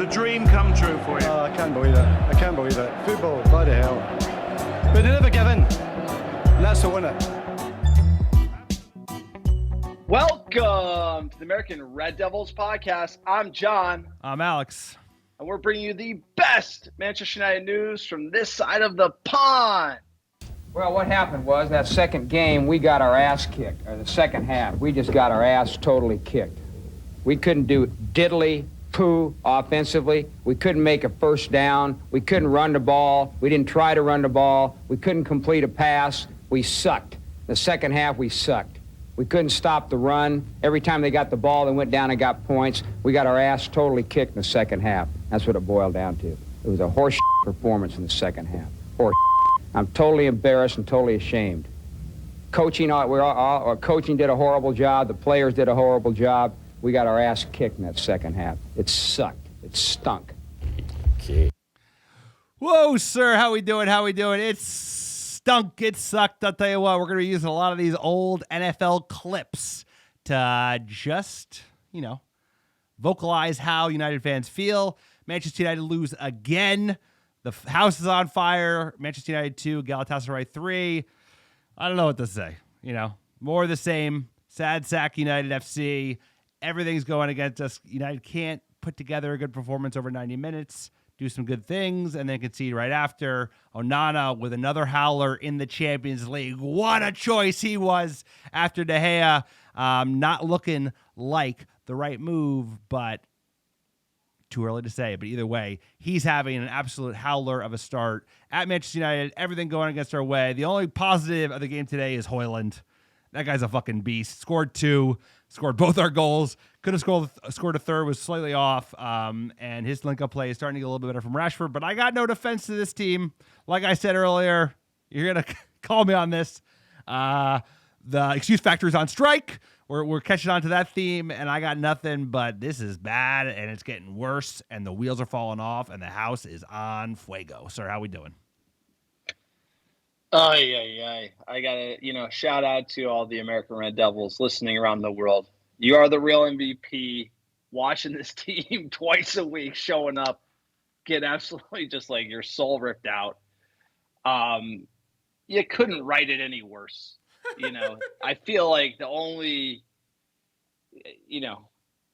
the dream come true for you. I can't believe it. I can't believe it. Football, bloody hell. But they never give in. And that's the winner. Welcome to the American Red Devils podcast. I'm John. I'm Alex. And we're bringing you the best Manchester United news from this side of the pond. Well, what happened was that second game, we got our ass kicked, or the second half. We just got our ass totally kicked. We couldn't do diddly poo offensively. We couldn't make a first down. We couldn't run the ball. We didn't try to run the ball. We couldn't complete a pass. We sucked. The second half, we sucked. We couldn't stop the run. Every time they got the ball, they went down and got points. We got our ass totally kicked in the second half. That's what it boiled down to. It was a horse performance in the second half. Horse. I'm totally embarrassed and totally ashamed. Coaching did a horrible job. The players did a horrible job. We got our ass kicked in that second half. It sucked. It stunk. Okay. Whoa, sir. How we doing? It stunk. It sucked. I'll tell you what, we're going to be using a lot of these old NFL clips to just, vocalize how United fans feel. Manchester United lose again. The house is on fire. Manchester United 2, Galatasaray 3. I don't know what to say. More of the same. Sad sack United FC. Everything's going against us. United can't put together a good performance over 90 minutes, do some good things, and then concede right after. Onana with another howler in the Champions League. What a choice he was after De Gea. Not looking like the right move, but too early to say. But either way, he's having an absolute howler of a start at Manchester United. Everything going against our way. The only positive of the game today is Højlund. That guy's a fucking beast. Scored 2, scored both our goals. Could have scored a third, was slightly off. And his link-up play is starting to get a little bit better from Rashford. But I got no defense to this team. Like I said earlier, you're going to call me on this. The excuse factor is on strike. We're catching on to that theme, and I got nothing, but this is bad, and it's getting worse, and the wheels are falling off, and the house is on fuego. Sir, how we doing? I gotta, shout out to all the American Red Devils listening around the world. You are the real MVP. Watching this team twice a week, showing up, get absolutely just like your soul ripped out. You couldn't write it any worse. I feel like the only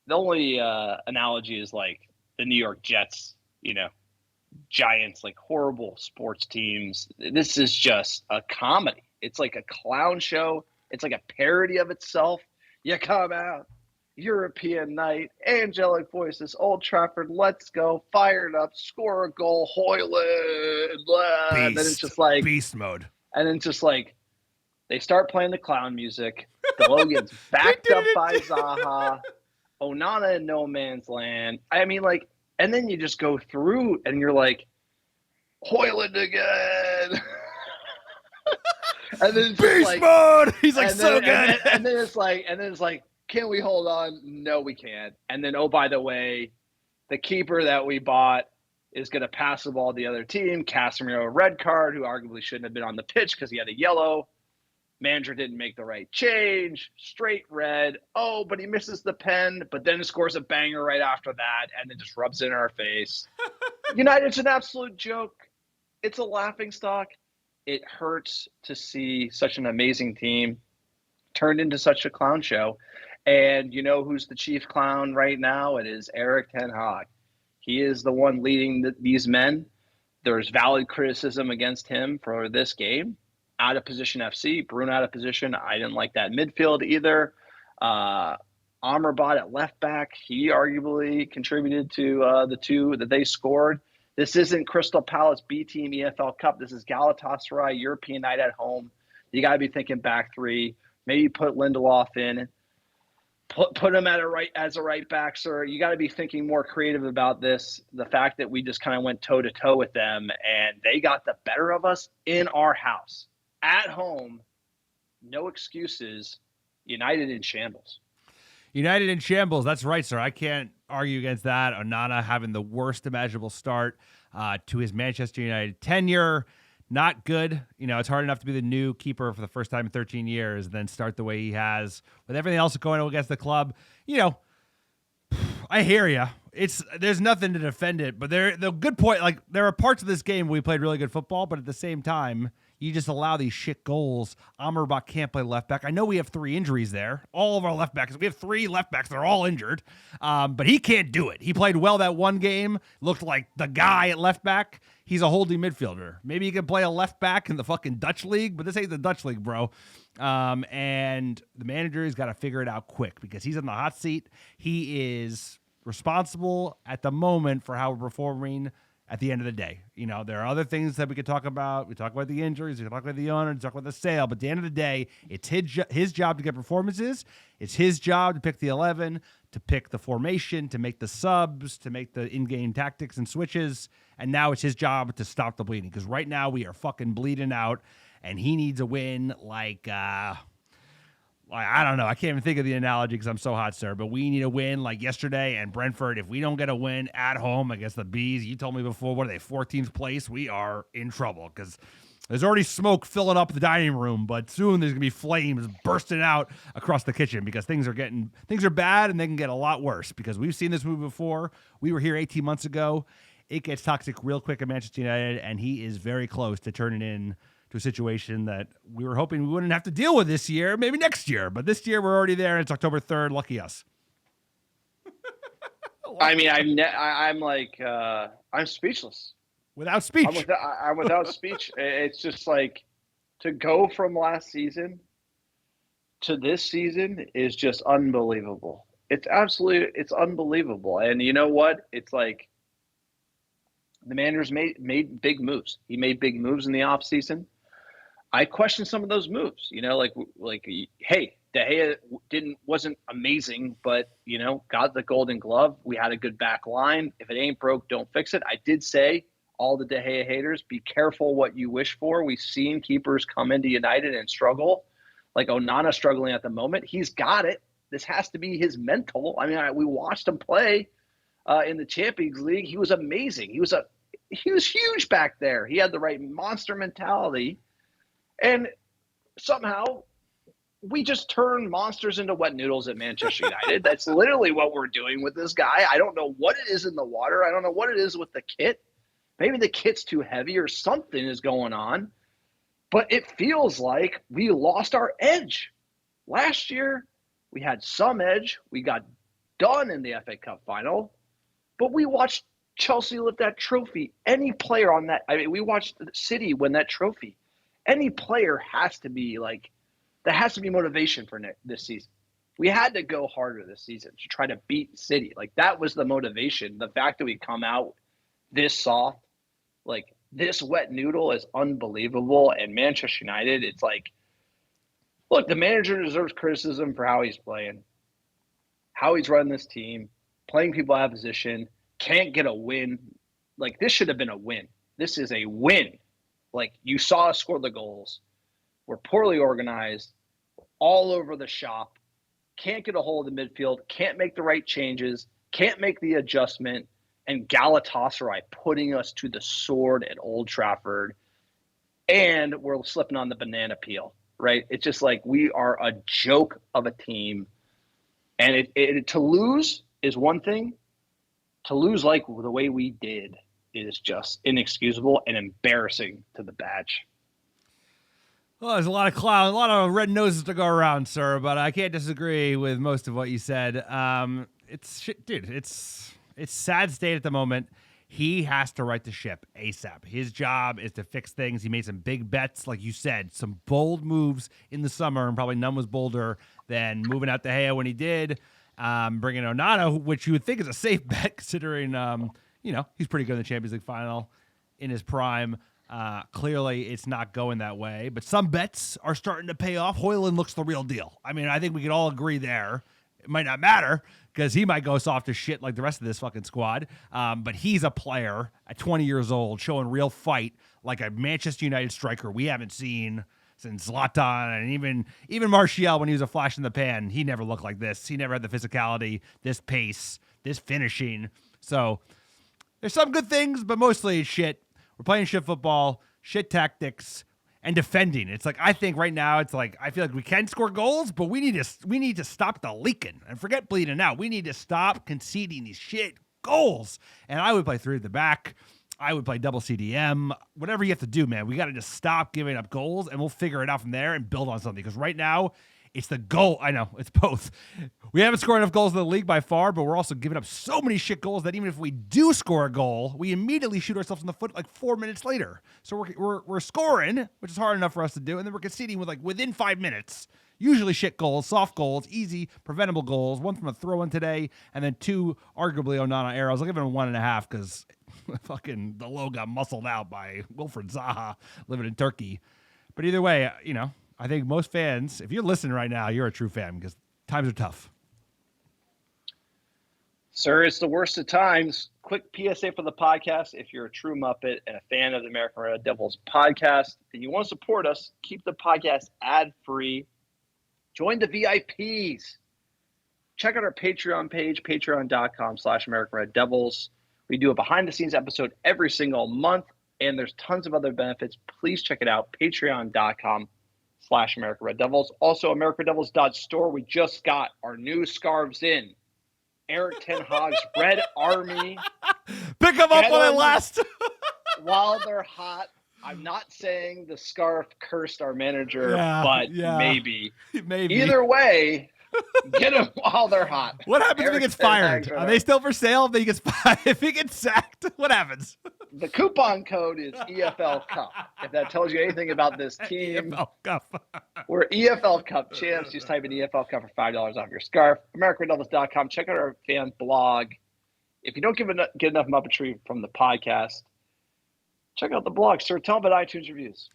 analogy is like the New York Jets, Giants, like horrible sports teams. This is just a comedy. It's like a clown show. It's like a parody of itself. You come out, European night, angelic voices, Old Trafford, let's go, fired up, score a goal, Højlund. And then it's just like beast mode. And then it's just like they start playing the clown music. The logo gets backed up by Zaha. Onana in no man's land. I mean, like, and then you just go through and you're like, Højlund again. And then it's beast like, mode. He's like so good. And then it's like, can we hold on? No, we can't. And then, oh, by the way, the keeper that we bought is going to pass the ball to the other team. Casemiro, a red card, who arguably shouldn't have been on the pitch because he had a yellow. Manager didn't make the right change. Straight red. Oh, but he misses the pen, but then scores a banger right after that, and it just rubs it in our face. United's an absolute joke. It's a laughingstock. It hurts to see such an amazing team turned into such a clown show. And you know who's the chief clown right now? It is Erik ten Hag. He is the one leading these men. There's valid criticism against him for this game. Out of position FC, Bruno out of position. I didn't like that midfield either. Amrabat at left back, he arguably contributed to the 2 that they scored. This isn't Crystal Palace B Team EFL Cup. This is Galatasaray European night at home. You got to be thinking back 3. Maybe put Lindelof in. Put him as a right back, sir. You got to be thinking more creative about this. The fact that we just kind of went toe-to-toe with them and they got the better of us in our house. At home, no excuses. United in shambles. United in shambles. That's right, sir. I can't argue against that. Onana having the worst imaginable start to his Manchester United tenure. Not good. It's hard enough to be the new keeper for the first time in 13 years and then start the way he has with everything else going against the club. I hear you. There's nothing to defend it, but the good point, like there are parts of this game where we played really good football, but at the same time, you just allow these shit goals. Amrabat can't play left back. I know we have 3 injuries there. All of our left backs, we have 3 left backs. They're all injured, but he can't do it. He played well that one game. Looked like the guy at left back. He's a holding midfielder. Maybe he can play a left back in the fucking Dutch league, but this ain't the Dutch league, bro. And the manager has got to figure it out quick because he's in the hot seat. He is responsible at the moment for how we're performing at the end of the day. You know, there are other things that we could talk about. We talk about the injuries, we talk about the owner, we talk about the sale, but at the end of the day, it's his job to get performances. It's his job to pick the 11, to pick the formation, to make the subs, to make the in-game tactics and switches. And now it's his job to stop the bleeding because right now we are fucking bleeding out and he needs a win like I don't know. I can't even think of the analogy because I'm so hot, sir. But we need a win like yesterday and Brentford. If we don't get a win at home against the Bees, you told me before, what are they, 14th place? We are in trouble because there's already smoke filling up the dining room, but soon there's going to be flames bursting out across the kitchen because things are bad and they can get a lot worse because we've seen this movie before. We were here 18 months ago. It gets toxic real quick at Manchester United, and he is very close to turning in to a situation that we were hoping we wouldn't have to deal with this year, maybe next year. But this year we're already there, and it's October 3rd. Lucky us. I mean, I'm speechless. Without speech. I'm without speech. It's just like to go from last season to this season is just unbelievable. It's unbelievable. And you know what? It's like the manager's made big moves. He made big moves in the offseason. I question some of those moves, you know, like, hey, De Gea wasn't amazing, but, you know, got the Golden Glove. We had a good back line. If it ain't broke, don't fix it. I did say, all the De Gea haters, be careful what you wish for. We've seen keepers come into United and struggle, like Onana struggling at the moment. He's got it. This has to be his mental. I mean, we watched him play in the Champions League. He was amazing. He was huge back there. He had the right monster mentality. And somehow we just turn monsters into wet noodles at Manchester United. That's literally what we're doing with this guy. I don't know what it is in the water. I don't know what it is with the kit. Maybe the kit's too heavy or something is going on. But it feels like we lost our edge. Last year, we had some edge. We got done in the FA Cup final. But we watched Chelsea lift that trophy. Any player on that, I mean, we watched City win that trophy. Any player has to be like, there has to be motivation for this season. We had to go harder this season to try to beat City. Like, that was the motivation. The fact that we come out this soft, like this wet noodle, is unbelievable. And Manchester United, it's like, look, the manager deserves criticism for how he's playing, how he's running this team, playing people out of position, can't get a win. Like, this should have been a win. This is a win. Like, you saw us score the goals. We're poorly organized, all over the shop, can't get a hold of the midfield, can't make the right changes, can't make the adjustment, and Galatasaray putting us to the sword at Old Trafford, and we're slipping on the banana peel, right? It's just like we are a joke of a team, and to lose is one thing. To lose like the way we did is just inexcusable and embarrassing to the badge. Well, there's a lot of red noses to go around, sir, but I can't disagree with most of what you said. It's sad state at the moment. He has to right the ship ASAP. His job is to fix things. He made some big bets, like you said, some bold moves in the summer, and probably none was bolder than moving out De Gea when he did, bringing Onana, which you would think is a safe bet considering, he's pretty good in the Champions League final in his prime. Clearly, it's not going that way, but some bets are starting to pay off. Højlund looks the real deal. I mean, I think we could all agree there. It might not matter because he might go soft as shit like the rest of this fucking squad. But he's a player at 20 years old showing real fight like a Manchester United striker we haven't seen since Zlatan, and even Martial when he was a flash in the pan. He never looked like this. He never had the physicality, this pace, this finishing. So there's some good things, but mostly it's shit. We're playing shit football, shit tactics, and defending. It's like, I think right now it's like, I feel like we can score goals, but we need to stop the leaking and forget bleeding out. We need to stop conceding these shit goals. And I would play 3 at the back. I would play double CDM, whatever you have to do, man. We got to just stop giving up goals, and we'll figure it out from there and build on something. Because right now, it's the goal. I know, it's both. We haven't scored enough goals in the league by far, but we're also giving up so many shit goals that even if we do score a goal, we immediately shoot ourselves in the foot like 4 minutes later. So we're scoring, which is hard enough for us to do, and then we're conceding with like within 5 minutes. Usually shit goals, soft goals, easy, preventable goals. 1 from a throw-in today, and then 2 arguably Onana arrows. I'll give it a 1.5 because fucking the low got muscled out by Wilfred Zaha living in Turkey. But either way, I think most fans, if you're listening right now, you're a true fan because times are tough. Sir, it's the worst of times. Quick PSA for the podcast. If you're a true Muppet and a fan of the American Red Devils podcast and you want to support us, keep the podcast ad-free. Join the VIPs. Check out our Patreon page, patreon.com/American Red Devils. We do a behind-the-scenes episode every single month, and there's tons of other benefits. Please check it out, patreon.com/American Red Devils. Also, AmericanRedDevils.store. We just got our new scarves in. Eric Ten Hag's Red Army. Pick them up while they last. While they're hot. I'm not saying the scarf cursed our manager, but maybe. Either way, get them while they're hot. What happens if he gets fired? Are they still for sale if he gets sacked? What happens? The coupon code is EFL Cup. If that tells you anything about this team, EFL Cup. We're EFL Cup champs. Just type in EFL Cup for $5 off your scarf. AmericanRedDevils.com. Check out our fan blog. If you don't get enough Muppetry from the podcast, check out the blog, sir. Tell them about iTunes reviews.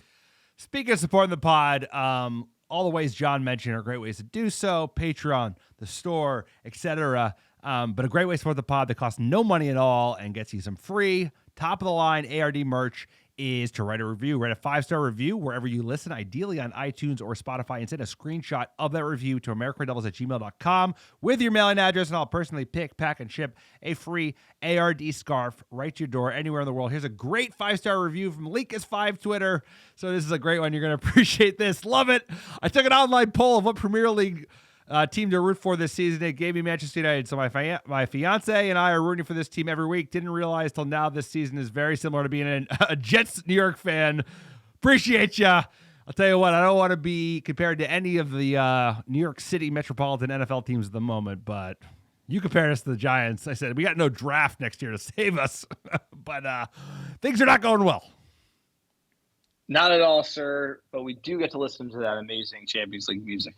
Speaking of supporting the pod, all the ways John mentioned are great ways to do so. Patreon, the store, etc. But a great way to support the pod that costs no money at all and gets you some free, top-of-the-line ARD merch is to write a review. Write a 5-star review wherever you listen, ideally on iTunes or Spotify, and send a screenshot of that review to AmericanRedDevils@gmail.com with your mailing address, and I'll personally pick, pack, and ship a free ARD scarf right to your door anywhere in the world. Here's a great 5-star review from Leakus5 Twitter. So this is a great one. You're going to appreciate this. Love it. I took an online poll of what Premier League team to root for this season. It gave me Manchester United. So my fiance and I are rooting for this team every week. Didn't realize till now this season is very similar to being a Jets New York fan. Appreciate ya. I'll tell you what, I don't want to be compared to any of the New York City metropolitan NFL teams at the moment, but you compared us to the Giants. I said, we got no draft next year to save us, but things are not going well. Not at all, sir, but we do get to listen to that amazing Champions League music.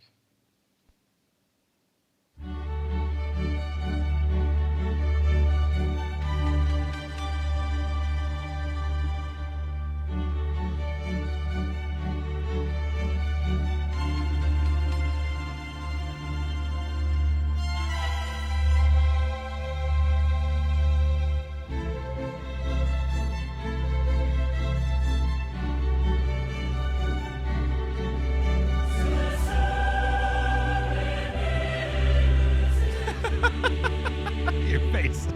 Your face.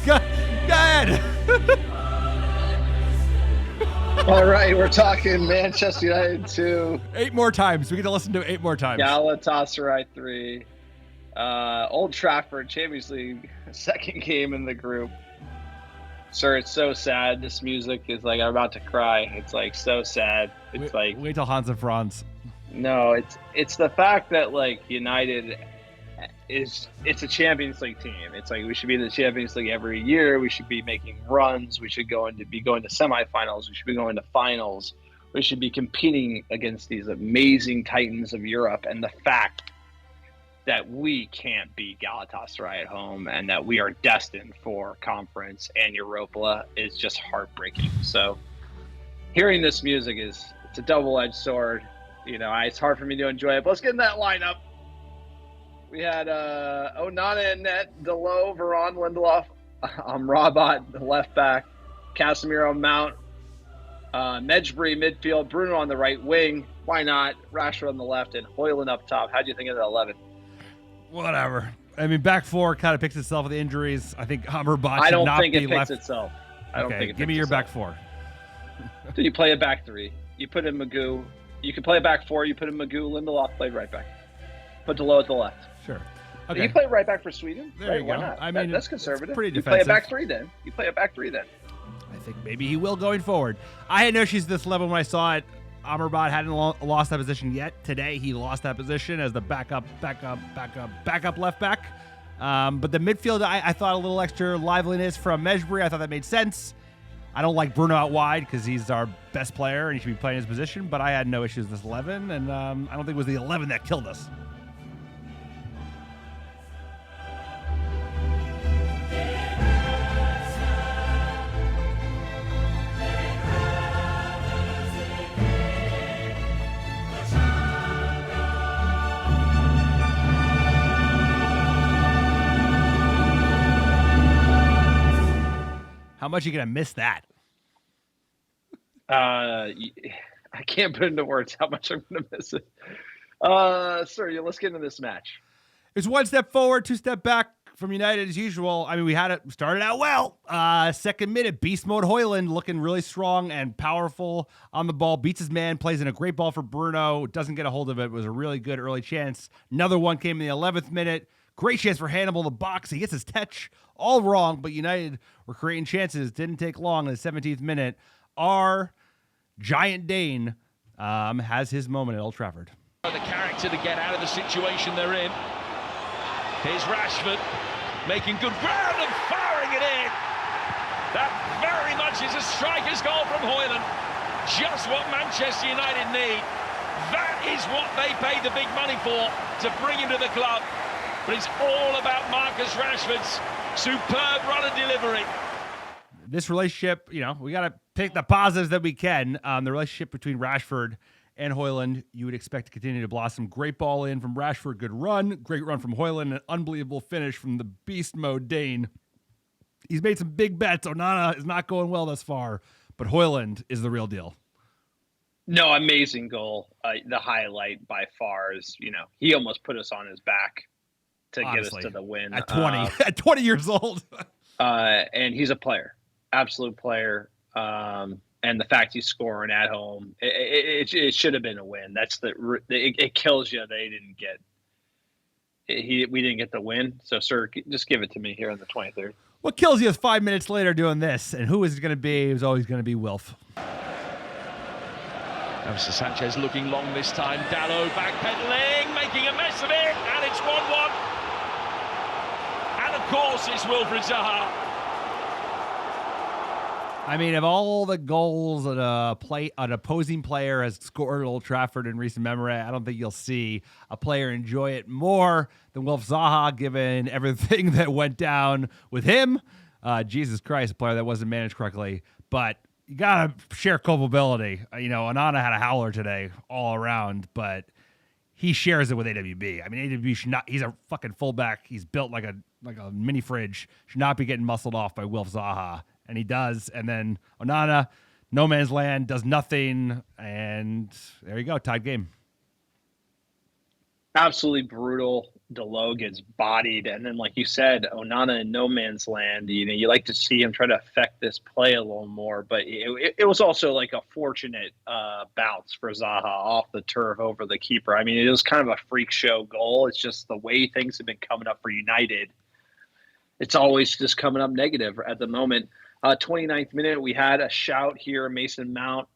Go ahead. All right, we're talking Manchester United 2. 8 more times. We get to listen to it 8 more times. Galatasaray 3. Old Trafford, Champions League, second game in the group. Sir, it's so sad. This music is like, I'm about to cry. It's like so sad. It's wait till Hans and Franz. No, it's the fact that like United it's a Champions League team. It's like we should be in the Champions League every year. We should be making runs. We should be going to semifinals. We should be going to finals. We should be competing against these amazing titans of Europe. And the fact that we can't beat Galatasaray at home and that we are destined for Conference and Europa is just heartbreaking. So hearing this music it's a double-edged sword. It's hard for me to enjoy it. But let's get in that lineup. We had Onana in net, Delo, Varane, Lindelof, Rabat, the left back, Casemiro, Mount, Mejbri midfield, Bruno on the right wing. Why not? Rashford on the left and Højlund up top. How do you think of that 11? Whatever. I mean, back four kind of picks itself with the injuries. I think Amrabat I should don't not think be it left. picks itself. I don't think it give me picks your itself. back four. So you play a back three. You put in Magoo. You can play a back four. You put in Magoo. Lindelof played right back. Put Delo at the left. Sure. So Okay. you play right back for Sweden. There right? you Why go. not? I mean, that's it's conservative. pretty You play a defensive. back three then. I think maybe he will going forward. I had no issues this level when I saw it. Amrabat hadn't lost that position yet. Today, he lost that position as the backup left back. But the midfield, I thought a little extra liveliness from Mejbri. I thought that made sense. I don't like Bruno out wide because he's our best player and he should be playing his position, but I had no issues with this 11, and I don't think it was the 11 that killed us. How much are you going to miss that? I can't put into words how much I'm going to miss it. Sir, let's get into this match. It's one step forward, two step back from United as usual. I mean, we started out well. Second minute, beast mode Højlund looking really strong and powerful on the ball. Beats his man, plays in a great ball for Bruno. Doesn't get a hold of it. It was a really good early chance. Another one came in the 11th minute. Great chance for Hannibal in the box. He gets his touch all wrong, but United were creating chances. Didn't take long in the 17th minute. Our giant Dane has his moment at Old Trafford. The character to get out of the situation they're in. Here's Rashford making good ground and firing it in. That very much is a striker's goal from Højlund. Just what Manchester United need. That is what they paid the big money for to bring him to the club. But it's all about Marcus Rashford's superb run and delivery. This relationship, we got to pick the positives that we can. The relationship between Rashford and Højlund, you would expect to continue to blossom. Great ball in from Rashford, good run. Great run from Højlund, an unbelievable finish from the beast mode Dane. He's made some big bets. Onana is not going well thus far, but Højlund is the real deal. No, amazing goal. The highlight by far is, he almost put us on his back to Honestly, get us to the win. At 20, at 20 years old. And he's a player, absolute player. And the fact he's scoring at home, it should have been a win. It kills you they didn't get. We didn't get the win. So, sir, just give it to me here on the 23rd. What kills you is 5 minutes later doing this, and who is it going to be? It was always going to be Wilf. Mr. Sanchez looking long this time. Dalot backpedaling, making a mess of it, and it's 1-1. And of course, it's Wilfried Zaha. I mean, of all the goals that an opposing player has scored at Old Trafford in recent memory, I don't think you'll see a player enjoy it more than Wilf Zaha, given everything that went down with him. Jesus Christ, a player that wasn't managed correctly. But you got to share culpability. Onana had a howler today all around, but he shares it with AWB. I mean, AWB should not. He's a fucking fullback. He's built like a mini fridge. Should not be getting muscled off by Wilf Zaha. And he does. And then Onana, no man's land, does nothing. And there you go, tied game. Absolutely brutal. Delo gets bodied. And then, like you said, Onana in no man's land. You like to see him try to affect this play a little more. But it was also like a fortunate bounce for Zaha off the turf over the keeper. I mean, it was kind of a freak show goal. It's just the way things have been coming up for United. It's always just coming up negative at the moment. 29th minute, we had a shout here, Mason Mount.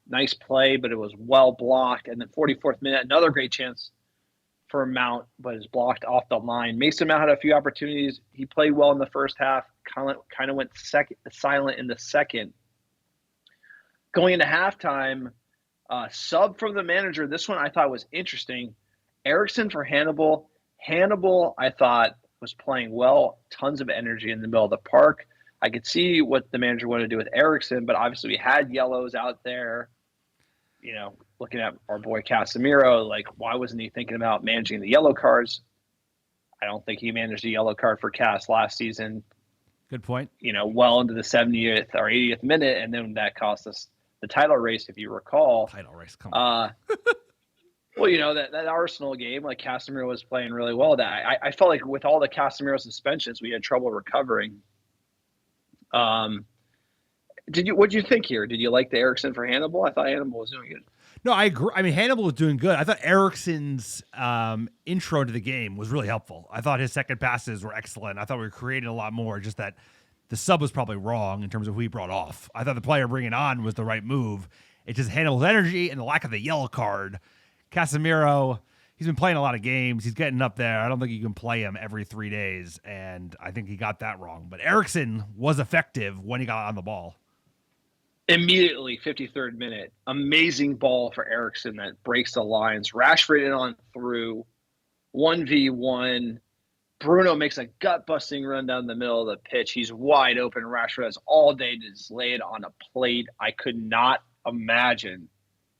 Nice play, but it was well blocked. And then 44th minute, another great chance for Mount, but is blocked off the line. Mason Mount had a few opportunities. He played well in the first half, kind of went silent in the second. Going into halftime, sub from the manager. This one I thought was interesting. Eriksson for Hannibal. Hannibal, I thought, was playing well, tons of energy in the middle of the park. I could see what the manager wanted to do with Eriksson, but obviously we had yellows out there. Looking at our boy Casemiro, like, why wasn't he thinking about managing the yellow cards? I don't think he managed a yellow card for Cass last season. Good point. Well into the 70th or 80th minute, and then that cost us the title race, if you recall. Title race, come on. Well, that Arsenal game, like Casemiro was playing really well. That I felt like with all the Casemiro suspensions, we had trouble recovering. What did you think here? Did you like the Eriksson for Hannibal? I thought Hannibal was doing good. No, I agree. I mean, Hannibal was doing good. I thought Eriksson's intro to the game was really helpful. I thought his second passes were excellent. I thought we were creating a lot more, just that the sub was probably wrong in terms of who he brought off. I thought the player bringing on was the right move. It's just Hannibal's energy and the lack of the yellow card. Casemiro, he's been playing a lot of games. He's getting up there. I don't think you can play him every 3 days, and I think he got that wrong. But Eriksson was effective when he got on the ball. Immediately, 53rd minute, amazing ball for Eriksson that breaks the lines. Rashford in on through, 1v1. Bruno makes a gut-busting run down the middle of the pitch. He's wide open. Rashford has all day to just lay it on a plate. I could not imagine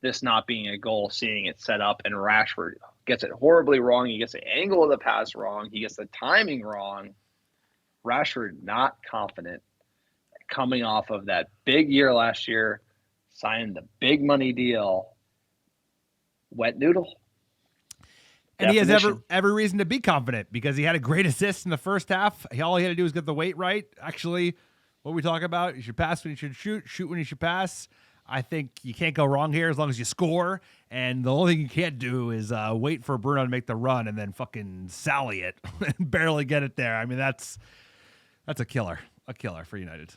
this not being a goal, seeing it set up, and Rashford gets it horribly wrong. He gets the angle of the pass wrong. He gets the timing wrong. Rashford not confident. Coming off of that big year last year, signing the big money deal, wet noodle. And he has every reason to be confident because he had a great assist in the first half. All he had to do was get the weight right. Actually, what we talk about, you should pass when you should shoot when you should pass. I think you can't go wrong here as long as you score. And the only thing you can't do is wait for Bruno to make the run and then fucking sally it and barely get it there. I mean, that's a killer for United.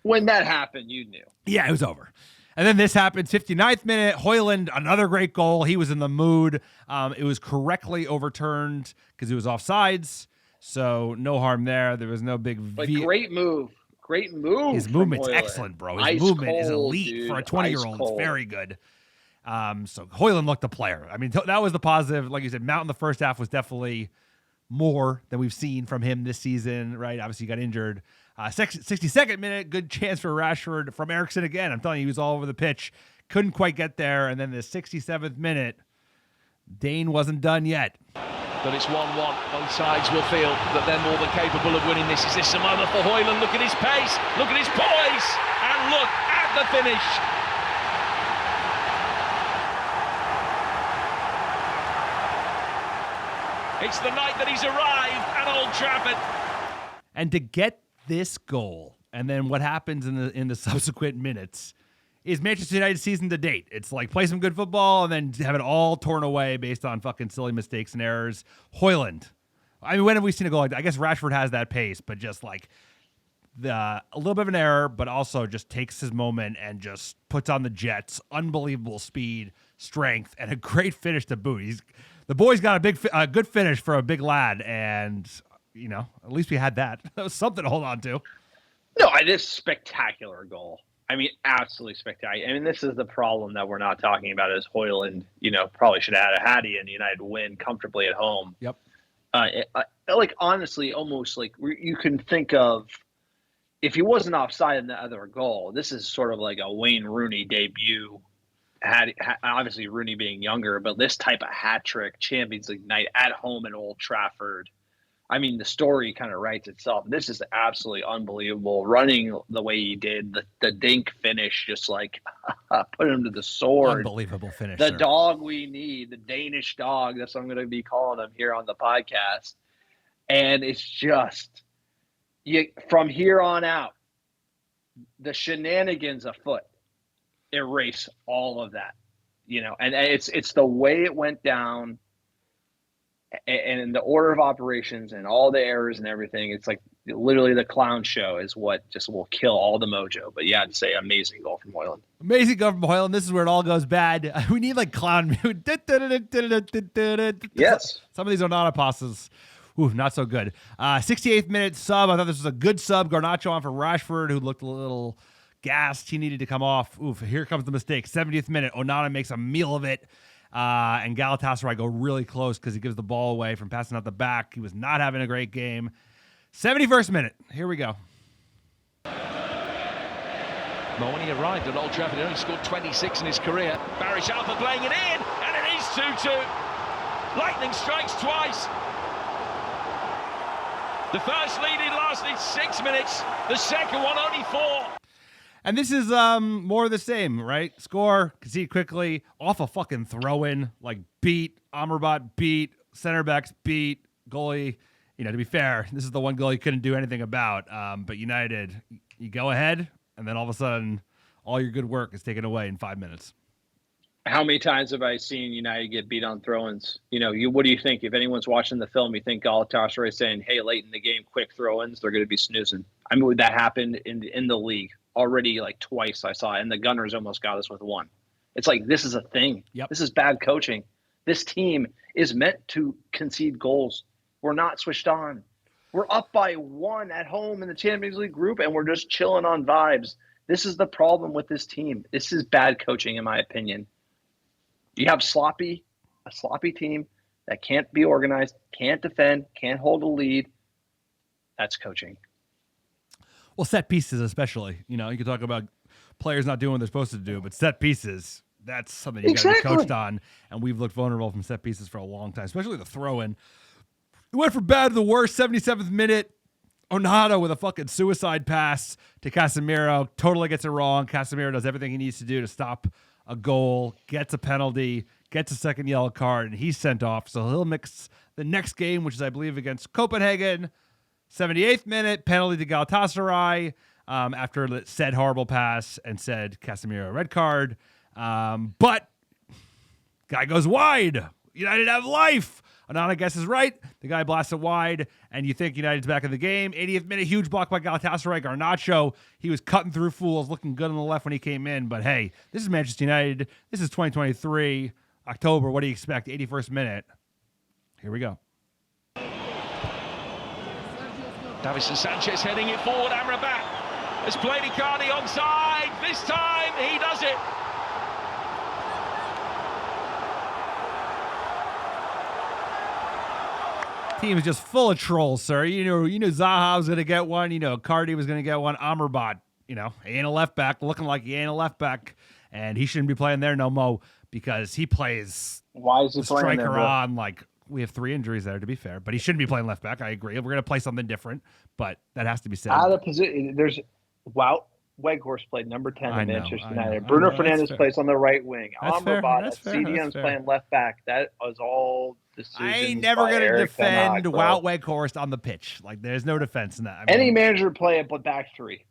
When that happened, you knew. Yeah, it was over. And then this happened, 59th minute, Højlund, another great goal. He was in the mood. It was correctly overturned because it was offsides, so no harm there. There was no big... But great move. Great move. His movement's excellent, bro. His movement is elite dude. for a 20-year-old. It's very good. So Højlund looked the player. I mean, that was the positive. Like you said, Mount in the first half was definitely more than we've seen from him this season, right? Obviously, he got injured. 62nd minute, good chance for Rashford from Eriksson again. I'm telling you, he was all over the pitch. Couldn't quite get there. And then the 67th minute, Dane wasn't done yet. But it's 1-1. Both sides will feel that they're more than capable of winning this. Is this a moment for Højlund? Look at his pace. Look at his poise. And look at the finish. It's the night that he's arrived at Old Trafford. And to get this goal, and then what happens in the subsequent minutes, is Manchester United's season to date. It's like play some good football and then have it all torn away based on fucking silly mistakes and errors. Højlund. I mean, when have we seen a goal like that? I guess Rashford has that pace, but just like a little bit of an error, but also just takes his moment and just puts on the jets. Unbelievable speed, strength, and a great finish to boot. The boy's got a good finish for a big lad, and at least we had that. That was something to hold on to. No, this spectacular goal. I mean, absolutely spectacular. I mean, this is the problem that we're not talking about is Højlund, probably should have had a Hattie and United win comfortably at home. Yep. Like, honestly, almost like you can think of, if he wasn't offside in the other goal, this is sort of like a Wayne Rooney debut. Obviously, Rooney being younger, but this type of hat trick, Champions League night at home at Old Trafford. I mean, the story kind of writes itself. This is absolutely unbelievable. Running the way he did, the dink finish, just like put him to the sword. Unbelievable finish. The dog we need, the Danish dog. That's what I'm going to be calling him here on the podcast. And it's just, from here on out, the shenanigans afoot erase all of that, and it's the way it went down. And in the order of operations and all the errors and everything, it's like literally the clown show is what just will kill all the mojo. But yeah, I'd say amazing goal from Højlund. Amazing goal from Højlund. This is where it all goes bad. We need like clown music. Yes. Some of these onomatopoeias, not so good. 68th minute sub. I thought this was a good sub. Garnacho on for Rashford, who looked a little gassed. He needed to come off. Here comes the mistake. 70th minute. Onana makes a meal of it. And Galatasaray go really close because he gives the ball away from passing out the back. He was not having a great game. 71st minute. Here we go. Well, when he arrived at Old Trafford, he only scored 26 in his career. Barish Alpha playing it in, and it is 2-2. Lightning strikes twice. The first lead lasted 6 minutes. The second one only 4. And this is more of the same, right? Score, concede quickly, off a fucking throw-in, like beat, Amrabat beat, center backs beat, goalie. You know, to be fair, this is the one goal you couldn't do anything about. But United, you go ahead, and then all of a sudden, all your good work is taken away in 5 minutes. How many times have I seen United get beat on throw-ins? You know, what do you think? If anyone's watching the film, you think Galatasaray is saying, hey, late in the game, quick throw-ins, they're going to be snoozing. I mean, that happened in the league already like twice I saw, and the Gunners almost got us with one. It's like, this is a thing. Yep. This is bad coaching. This team is meant to concede goals. We're not switched on. We're up by 1 at home in the Champions League group, and we're just chilling on vibes. This is the problem with this team. This is bad coaching, in my opinion. You have a sloppy team that can't be organized, can't defend, can't hold a lead. That's coaching. Well, set pieces especially. You know, you can talk about players not doing what they're supposed to do, but set pieces, that's something you got to be coached on. And we've looked vulnerable from set pieces for a long time, especially the throw-in. It went from bad to the worst. 77th minute, Onana with a fucking suicide pass to Casemiro. Totally gets it wrong. Casemiro does everything he needs to do to stop a goal, gets a penalty, gets a second yellow card, and he's sent off. So he'll mix the next game, which is, I believe, against Copenhagen. 78th minute, penalty to Galatasaray after it said horrible pass and said Casemiro red card. But guy goes wide. United have life. Onana guesses right. The guy blasts it wide, and you think United's back in the game. 80th minute, huge block by Galatasaray. Garnacho, he was cutting through fools, looking good on the left when he came in. But hey, this is Manchester United. This is 2023, October. What do you expect? 81st minute. Here we go. Davison Sanchez heading it forward. Amrabat has played Icardi onside. This time he does it. Team is just full of trolls, sir. You knew Zaha was going to get one. You know Cardi was going to get one. Amrabat, he ain't a left back, looking like he ain't a left back, and he shouldn't be playing there no more because he plays. Why is he playing there, striker bro? on? Like, we have 3 injuries there, to be fair, but he shouldn't be playing left back. I agree. We're going to play something different, but that has to be said. Out of position. There's Weghorst played number 10 in Manchester United. I Bruno know, Fernandes plays on the right wing. Amrabat, fair. CDM's playing left back. That was all decisions. I ain't never by going to Eric Ten Hag, defend bro. Wout Weghorst on the pitch. Like, there's no defense in that. I mean, Any manager play a back three.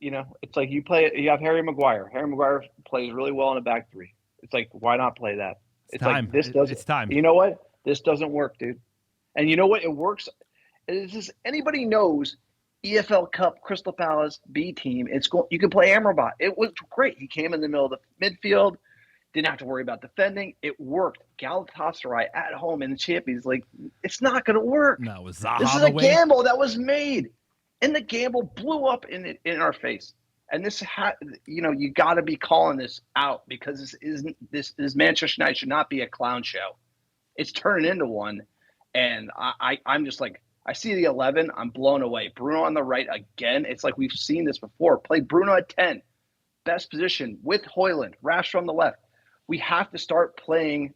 It's like you have Harry Maguire. Harry Maguire plays really well in a back three. It's like, why not play that? It's time. like this doesn't. It's time. You know what? This doesn't work, dude. And you know what? It works. It's just, anybody knows EFL Cup Crystal Palace B team. You can play Amrabat. It was great. He came in the middle of the midfield. Didn't have to worry about defending. It worked. Galatasaray at home in the Champions League. It's not going to work. No, it was Zaha. This is a gamble that was made, and the gamble blew up in our face. And this, you got to be calling this out because this Manchester United should not be a clown show. It's turning into one, and I'm just like, I see the 11, I'm blown away. Bruno on the right again. It's like we've seen this before. Play Bruno at 10, best position with Højlund, Rashford on the left. We have to start playing.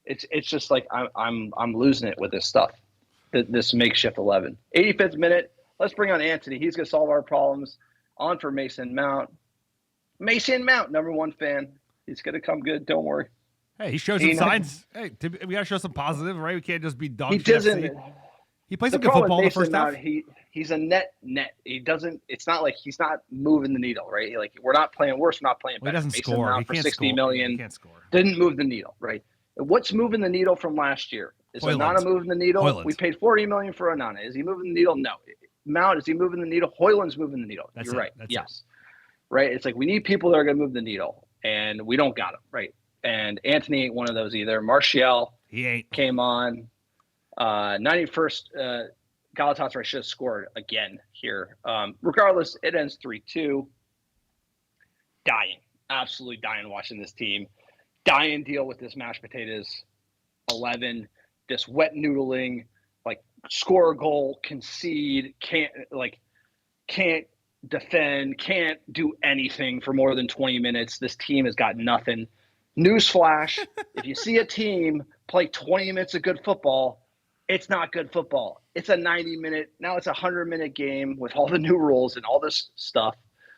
It's just like I'm losing it with this stuff. This makeshift 11. 85th minute. Let's bring on Anthony. He's gonna solve our problems. On for Mason Mount. Mason Mount, number 1 fan. He's gonna come good. Don't worry. Hey, he shows some signs. Hey, we got to show some positive, right? We can't just be dog shit. He plays some good football in the first half. He's a net. He doesn't. It's not like he's not moving the needle, right? Like, we're not playing worse. We're not playing better. He doesn't Mason score. Mount He for can't 60 score. million. He can't score. Didn't move the needle, right? What's moving the needle from last year? Is Onana moving the needle? Højlund. We paid $40 million for Onana. Is he moving the needle? No. Mount, is he moving the needle? Højlund's moving the needle. You're right. Yes. Right. It's like we need people that are going to move the needle, and we don't got them, right? And Anthony ain't one of those either. Martial, he ain't. Came on. 91st, Galatasaray should have scored again here. Regardless, it ends 3-2. Dying. Absolutely dying watching this team. Dying deal with this mashed potatoes 11. This wet noodling, like, score a goal, concede, can't defend, can't do anything for more than 20 minutes. This team has got nothing. Newsflash, if you see a team play 20 minutes of good football, it's not good football. It's a 90-minute, now it's a 100-minute game with all the new rules and all this stuff.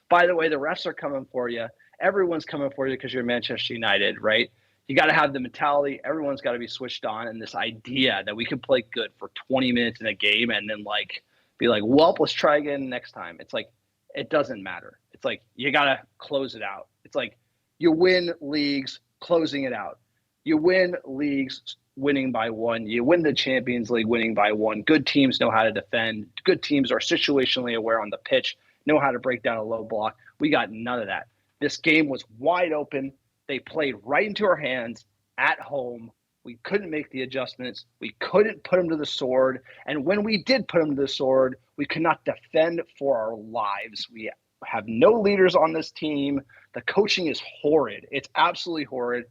By the way, the refs are coming for you. Everyone's coming for you because you're Manchester United, right? You got to have the mentality. Everyone's got to be switched on, and this idea that we can play good for 20 minutes in a game and then be like, well, let's try again next time. It's like, it doesn't matter. It's like, you got to close it out. It's like, you win leagues closing it out. You win leagues winning by one. You win the Champions League winning by one. Good teams know how to defend. Good teams are situationally aware on the pitch, know how to break down a low block. We got none of that. This game was wide open. They played right into our hands at home. We couldn't make the adjustments. We couldn't put them to the sword. And when we did put them to the sword, we could not defend for our lives. We have no leaders on this team. The coaching is horrid. It's absolutely horrid.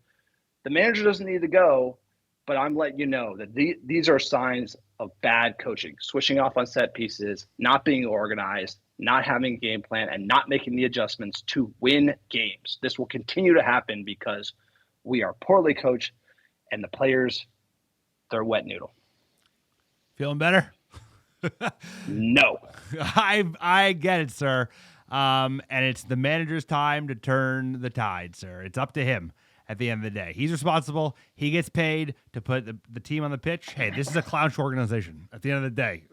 The manager doesn't need to go, but I'm letting you know that these are signs of bad coaching, switching off on set pieces, not being organized, not having a game plan, and not making the adjustments to win games. This will continue to happen because we are poorly coached, and the players, they're wet noodle. Feeling better? No. I get it, sir. And it's the manager's time to turn the tide, sir. It's up to him at the end of the day. He's responsible. He gets paid to put the team on the pitch. Hey, this is a clown show organization at the end of the day.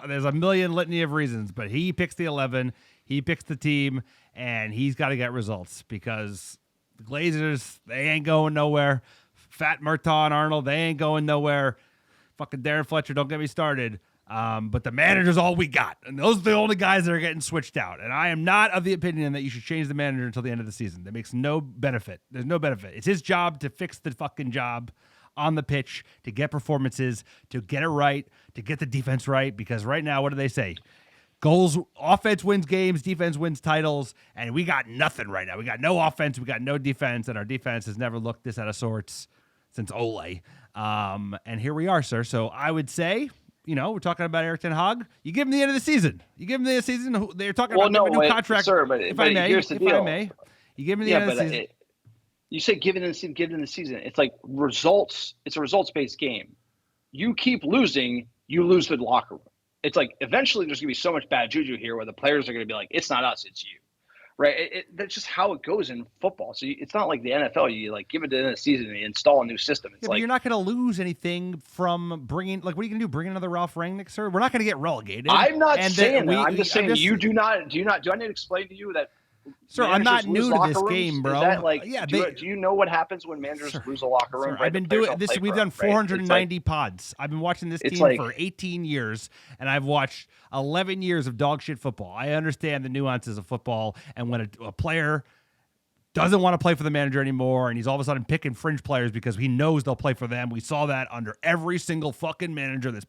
There's a million litany of reasons, but he picks the 11, he picks the team, and he's got to get results because the Glazers, they ain't going nowhere. Fat Murtaugh, Arnold, they ain't going nowhere. Fucking Darren Fletcher, don't get me started. But the manager's all we got. And those are the only guys that are getting switched out. And I am not of the opinion that you should change the manager until the end of the season. That makes no benefit. There's no benefit. It's his job to fix the fucking job on the pitch, to get performances, to get it right, to get the defense right. Because right now, what do they say? Goals, offense wins games, defense wins titles, and we got nothing right now. We got no offense, we got no defense, and our defense has never looked this out of sorts since Ole. And here we are, sir. So I would say, we're talking about Erik ten Hag. You give him the end of the season. You give him the season. They're talking about a new contract. Sir, but if I may, here's the deal. You give him the end of the season. You say give it in the season. It's like results. It's a results-based game. You keep losing, you lose the locker room. It's like eventually there's going to be so much bad juju here where the players are going to be like, it's not us, it's you. Right? That's just how it goes in football. So it's not like the NFL. You give it to the end of the season and you install a new system. It's but you're not going to lose anything from bringing. What are you going to do? Bring another Ralph Rangnick, sir? We're not going to get relegated. I'm not saying that. I'm just saying you do not. Do I need to explain to you that? Sir, I'm not new to this game, bro. Is that do you know what happens when managers lose a locker room? Sir, I've been doing this. We've done 490 pods. I've been watching this team for 18 years, and I've watched 11 years of dog shit football. I understand the nuances of football, and when a player doesn't want to play for the manager anymore, and he's all of a sudden picking fringe players because he knows they'll play for them. We saw that under every single fucking manager that's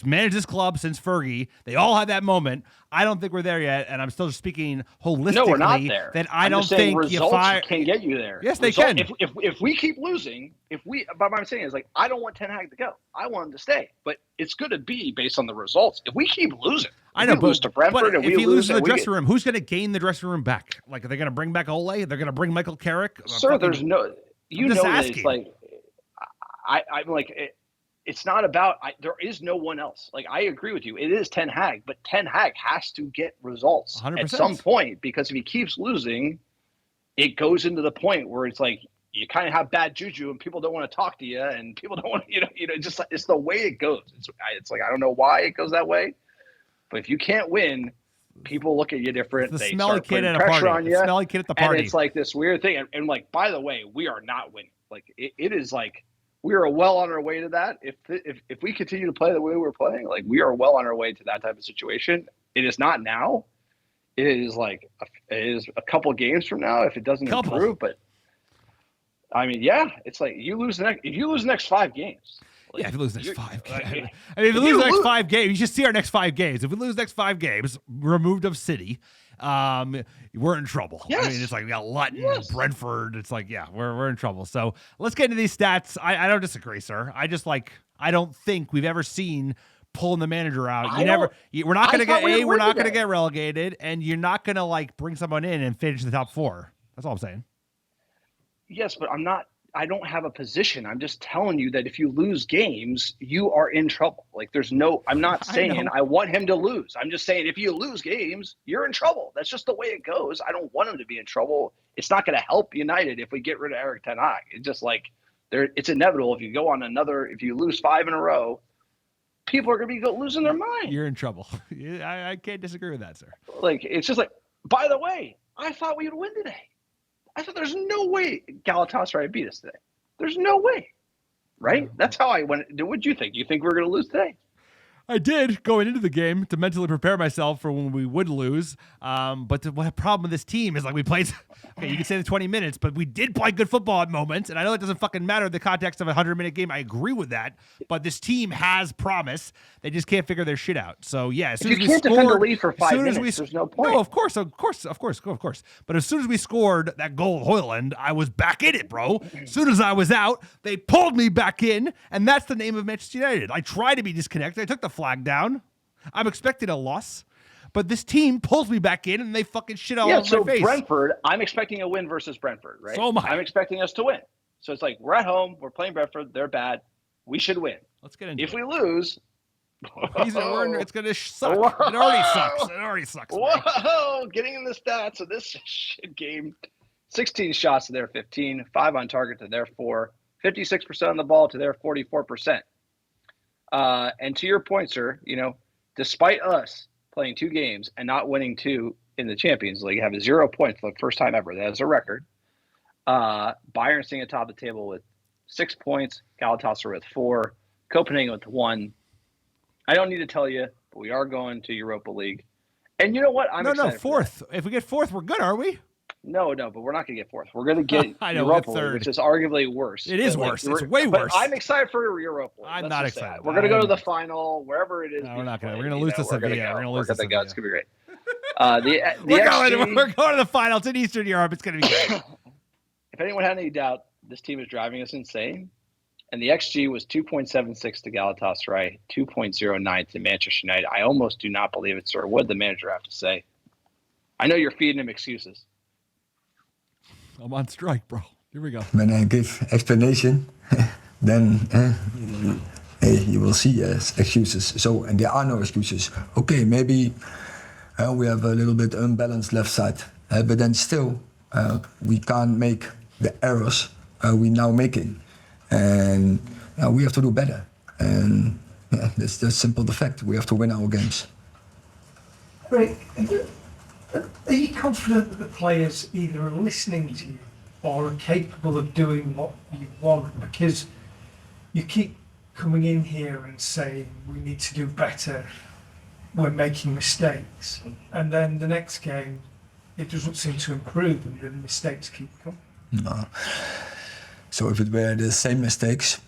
managed this club since Fergie. They all had that moment. I don't think we're there yet, and I'm still just speaking holistically. No, we're not there. That I don't think results can get you there. Yes, they can. If we keep losing, but what I'm saying is I don't want Ten Hag to go. I want him to stay. But it's going to be based on the results. If we keep losing, I know, we lose to Brentford, but if he loses the dressing room, who's going to gain the dressing room back? Are they going to bring back Ole? They're going to bring Michael Carrick? Sir, there's no. You know that it's I'm like. It's not about there is no one else. I agree with you. It is Ten Hag, but Ten Hag has to get results 100%. At some point because if he keeps losing, it goes into the point where it's like you kind of have bad juju and people don't want to talk to you and people don't want to, just it's the way it goes. It's like I don't know why it goes that way, but if you can't win, people look at you different. It's the they smelly start kid at a pressure party. on you. The smelly kid at the party. And it's like this weird thing. And by the way, we are not winning. It is like. We are well on our way to that. If we continue to play the way we're playing, we are well on our way to that type of situation. It is not now. It is a couple games from now if it doesn't improve. But I mean, yeah, it's like if you lose the next 5 games. If you lose the next 5 games. If you lose the next 5 games, you should see our next 5 games. If we lose the next 5 games, removed of City, we're in trouble. Yes. I mean, it's like we got Luton, Brentford. It's like, yeah, we're in trouble. So let's get into these stats. I don't disagree, sir. I don't think we've ever seen pulling the manager out. We're not going to get relegated, and you're not going to bring someone in and finish the top 4. That's all I'm saying. Yes, but I'm not I don't have a position. I'm just telling you that if you lose games, you are in trouble. Like I'm not saying I want him to lose. I'm just saying if you lose games, you're in trouble. That's just the way it goes. I don't want him to be in trouble. It's not going to help United if we get rid of Eric Ten Hag. It's just like it's inevitable. If you lose 5 in a row, people are going to be losing their mind. You're in trouble. I can't disagree with that, sir. Like, it's just like, by the way, I thought we would win today. I thought there's no way Galatasaray beat us today. There's no way, right? That's how I went. What do you think? You think we're going to lose today? I did going into the game to mentally prepare myself for when we would lose. But the problem with this team is like we played, okay, you can say the 20 minutes, but we did play good football at moments. And I know it doesn't fucking matter in the context of a 100-minute game. I agree with that. But this team has promise. They just can't figure their shit out. So, yeah, as soon as we scored. You can't defend the lead for 5 minutes. There's no point. No, of course. But as soon as we scored that goal at Hoyland, I was back in it, bro. As soon as I was out, they pulled me back in. And that's the name of Manchester United. I tried to be disconnected. I took the flag down. I'm expecting a loss, but this team pulls me back in and they fucking shit all over my face. Brentford, I'm expecting a win versus Brentford, right? So am I. I'm expecting us to win. So it's like, we're at home, we're playing Brentford, they're bad, we should win. Let's get into it. If we lose, it's going to suck. Whoa. It already sucks. Whoa, getting in the stats of this shit game. 16 shots to their 15, 5 on target to their 4, 56% on the ball to their 44%. And to your point, sir, despite us playing 2 games and not winning 2 in the Champions League, having 0 points for the first time ever, that is a record. Bayern sitting atop the table with 6 points, Galatasaray with 4, Copenhagen with 1. I don't need to tell you, but we are going to Europa League. And you know what? I'm excited. No, 4th. If we get 4th, we're good, aren't we? No, but we're not going to get 4th. We're going to get Europa League, which is arguably worse. It is worse. It's way worse. I'm excited for Europa League. I'm not excited. We're going to go to the final, wherever it is. No, we're not going to. We're going to lose to Sevilla. We're going to lose to Sevilla. It's going to be great. We're going to the final. It's in Eastern Europe. It's going to be great. If anyone had any doubt, this team is driving us insane. And the XG was 2.76 to Galatasaray, 2.09 to Manchester United. I almost do not believe it, sir. What did the manager have to say? I know you're feeding him excuses. I'm on strike, bro. Here we go. When I give explanation, then you will see excuses. So, and there are no excuses. Okay, maybe we have a little bit unbalanced left side, but then still we can't make the errors we now making, and we have to do better. And that's simple the fact. We have to win our games. Right. Are you confident that the players either are listening to you or are capable of doing what you want? Because you keep coming in here and saying we need to do better, we're making mistakes, and then the next game it doesn't seem to improve and the mistakes keep coming. No. So if it were the same mistakes,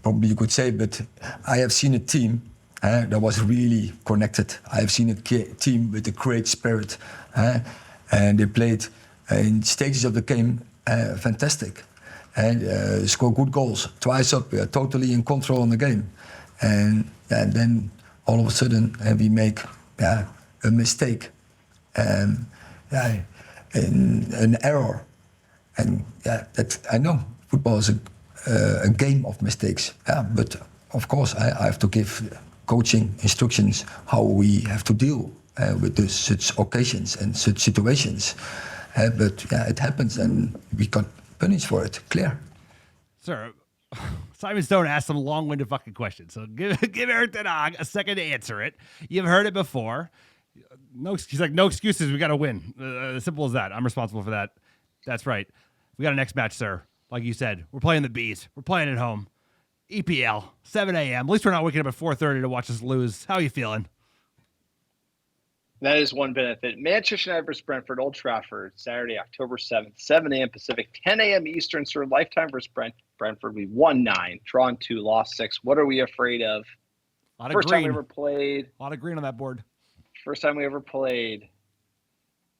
probably you could say, but I have seen a team that was really connected. I have seen a team with a great spirit, and they played in stages of the game fantastic, and score good goals. Twice up, we are totally in control on the game, and then all of a sudden we make a mistake, an error, and that I know football is a game of mistakes. But of course I have to give coaching instructions how we have to deal with such occasions and such situations. But it happens and we got punished for it, clear. Sir, Simon Stone asked some long-winded fucking questions, so give Eric Ten Hag a second to answer it. You've heard it before. He's like, no excuses, we got to win. As simple as that. I'm responsible for that. That's right. We got a next match, sir. Like you said, we're playing the Bees. We're playing at home. EPL, 7 a.m. At least we're not waking up at 4:30 to watch us lose. How are you feeling? That is one benefit. Manchester United versus Brentford, Old Trafford, Saturday, October 7th, 7 a.m. Pacific, 10 a.m. Eastern, sir. Lifetime versus Brentford. We won 9, drawn 2, lost 6. What are we afraid of? A lot of First green. time we ever played. A lot of green on that board. First time we ever played.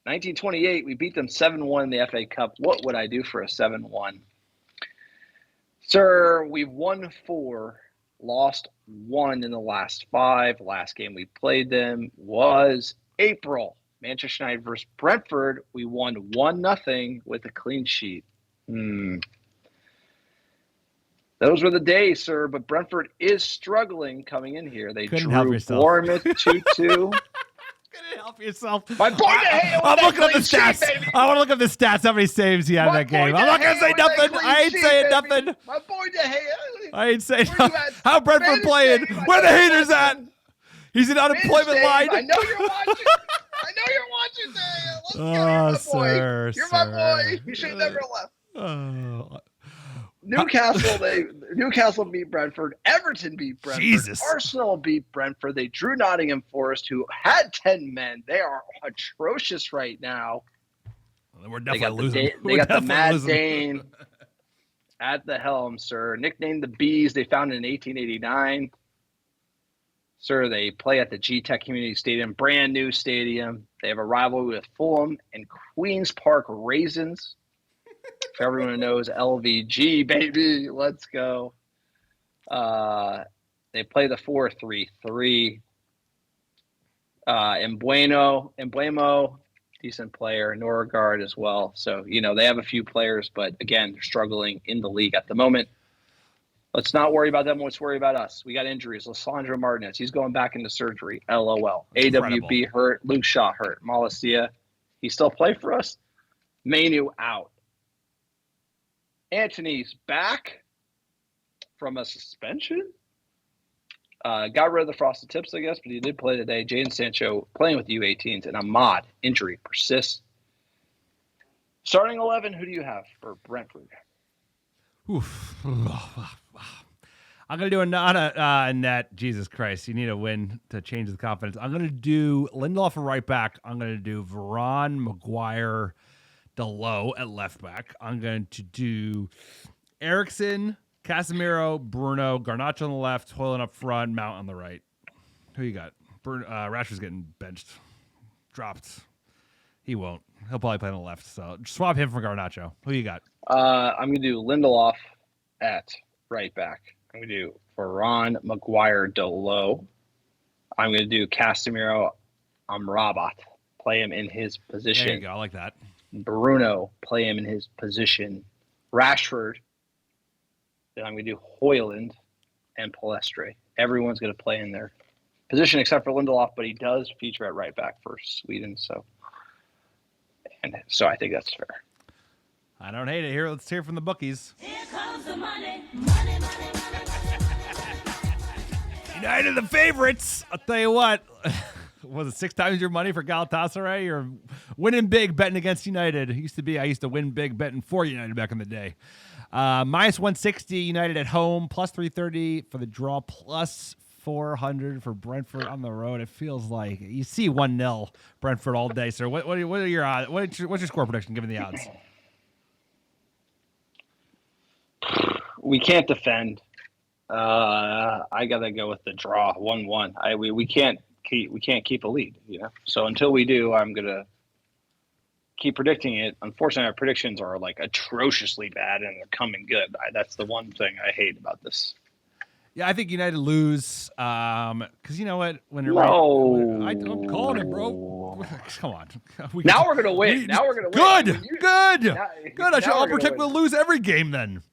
1928, we beat them 7-1 in the FA Cup. What would I do for a 7-1? Sir, we've won 4, lost 1 in the last 5. Last game we played them was April. Manchester United versus Brentford. We won 1-0 with a clean sheet. Those were the days, sir. But Brentford is struggling coming in here. They Couldn't help drew yourself. Bournemouth 2-2. Couldn't help yourself. My boy De Gea with I'm that looking up the clean sheet, stats. baby. I want to look up the stats. How many saves he had in My that game? boy I'm not De gonna Gea say with that nothing. clean I ain't sheet, saying baby. nothing. My boy De Gea. I ain't saying Where you nothing. at? How Brentford Spanish playing? Dave, I Where the know you're haters at? watching. He's an unemployment Dave, line. I know you're watching. I know you're watching, Dave. Let's go. You're my boy. Sir, You're my boy. You should have never left. Newcastle beat Brentford. Everton beat Brentford. Jesus. Arsenal beat Brentford. They drew Nottingham Forest, who had 10 men. They are atrocious right now. We're They definitely got losing. They got the Mad Dane at the helm, sir. Nicknamed the Bees. They founded in 1889. Sir, they play at the G-Tech Community Stadium, brand new stadium. They have a rivalry with Fulham and Queen's Park Raisins. For everyone who knows LVG, baby, let's go. They play the 4-3-3. Embuemo, decent player. Norgard as well. So, they have a few players, but again, they're struggling in the league at the moment. Let's not worry about them. Let's worry about us. We got injuries. Lissandro Martinez, he's going back into surgery. LOL. Incredible. AWB hurt. Luke Shaw hurt. Malacia, he still play for us. Manu out. Antony's back from a suspension. Got rid of the frosted tips, I guess, but he did play today. Jadon Sancho playing with U18s, and Ahmad injury persists. Starting 11, who do you have for Brentford? Oof. I'm going to do a net. Jesus Christ. You need a win to change the confidence. I'm going to do Lindelof at right back. I'm going to do Varane, Maguire, Delo at left back. I'm going to do Eriksson, Casemiro, Bruno, Garnacho on the left, Hoyland up front, Mount on the right. Who you got? Rashford's getting benched. Dropped. He won't. He'll probably play on the left. So swap him for Garnacho. Who you got? I'm going to do Lindelof at right back. I'm going to do Varane, Maguire, Delo. I'm going to do Casemiro, Amrabat. Play him in his position. There you go. I like that. Bruno, play him in his position. Rashford. Then I'm going to do Hoyland and Palestre. Everyone's going to play in their position except for Lindelof, but he does feature at right back for Sweden. So I think that's fair. I don't hate it. Here, let's hear from the bookies. Here comes the money, money, money, money. United the favorites. I'll tell you what. Was it 6 times your money for Galatasaray? You're winning big betting against United. I used to win big betting for United back in the day. Minus 160 United at home, plus 330 for the draw, plus 400 for Brentford on the road. It feels like you see 1-0 Brentford all day, sir. What are your odds? What's your score prediction given the odds? We can't defend. I gotta go with the draw, 1-1. We can't keep a lead, So until we do, I'm gonna keep predicting it. Unfortunately, our predictions are like atrociously bad, and they're coming good. That's the one thing I hate about this. Yeah, I think United lose. Because you know what? When you're I'm calling it, bro. Come on. Now we're gonna win. Now we're gonna win. Good. I'll predict we'll lose every game then.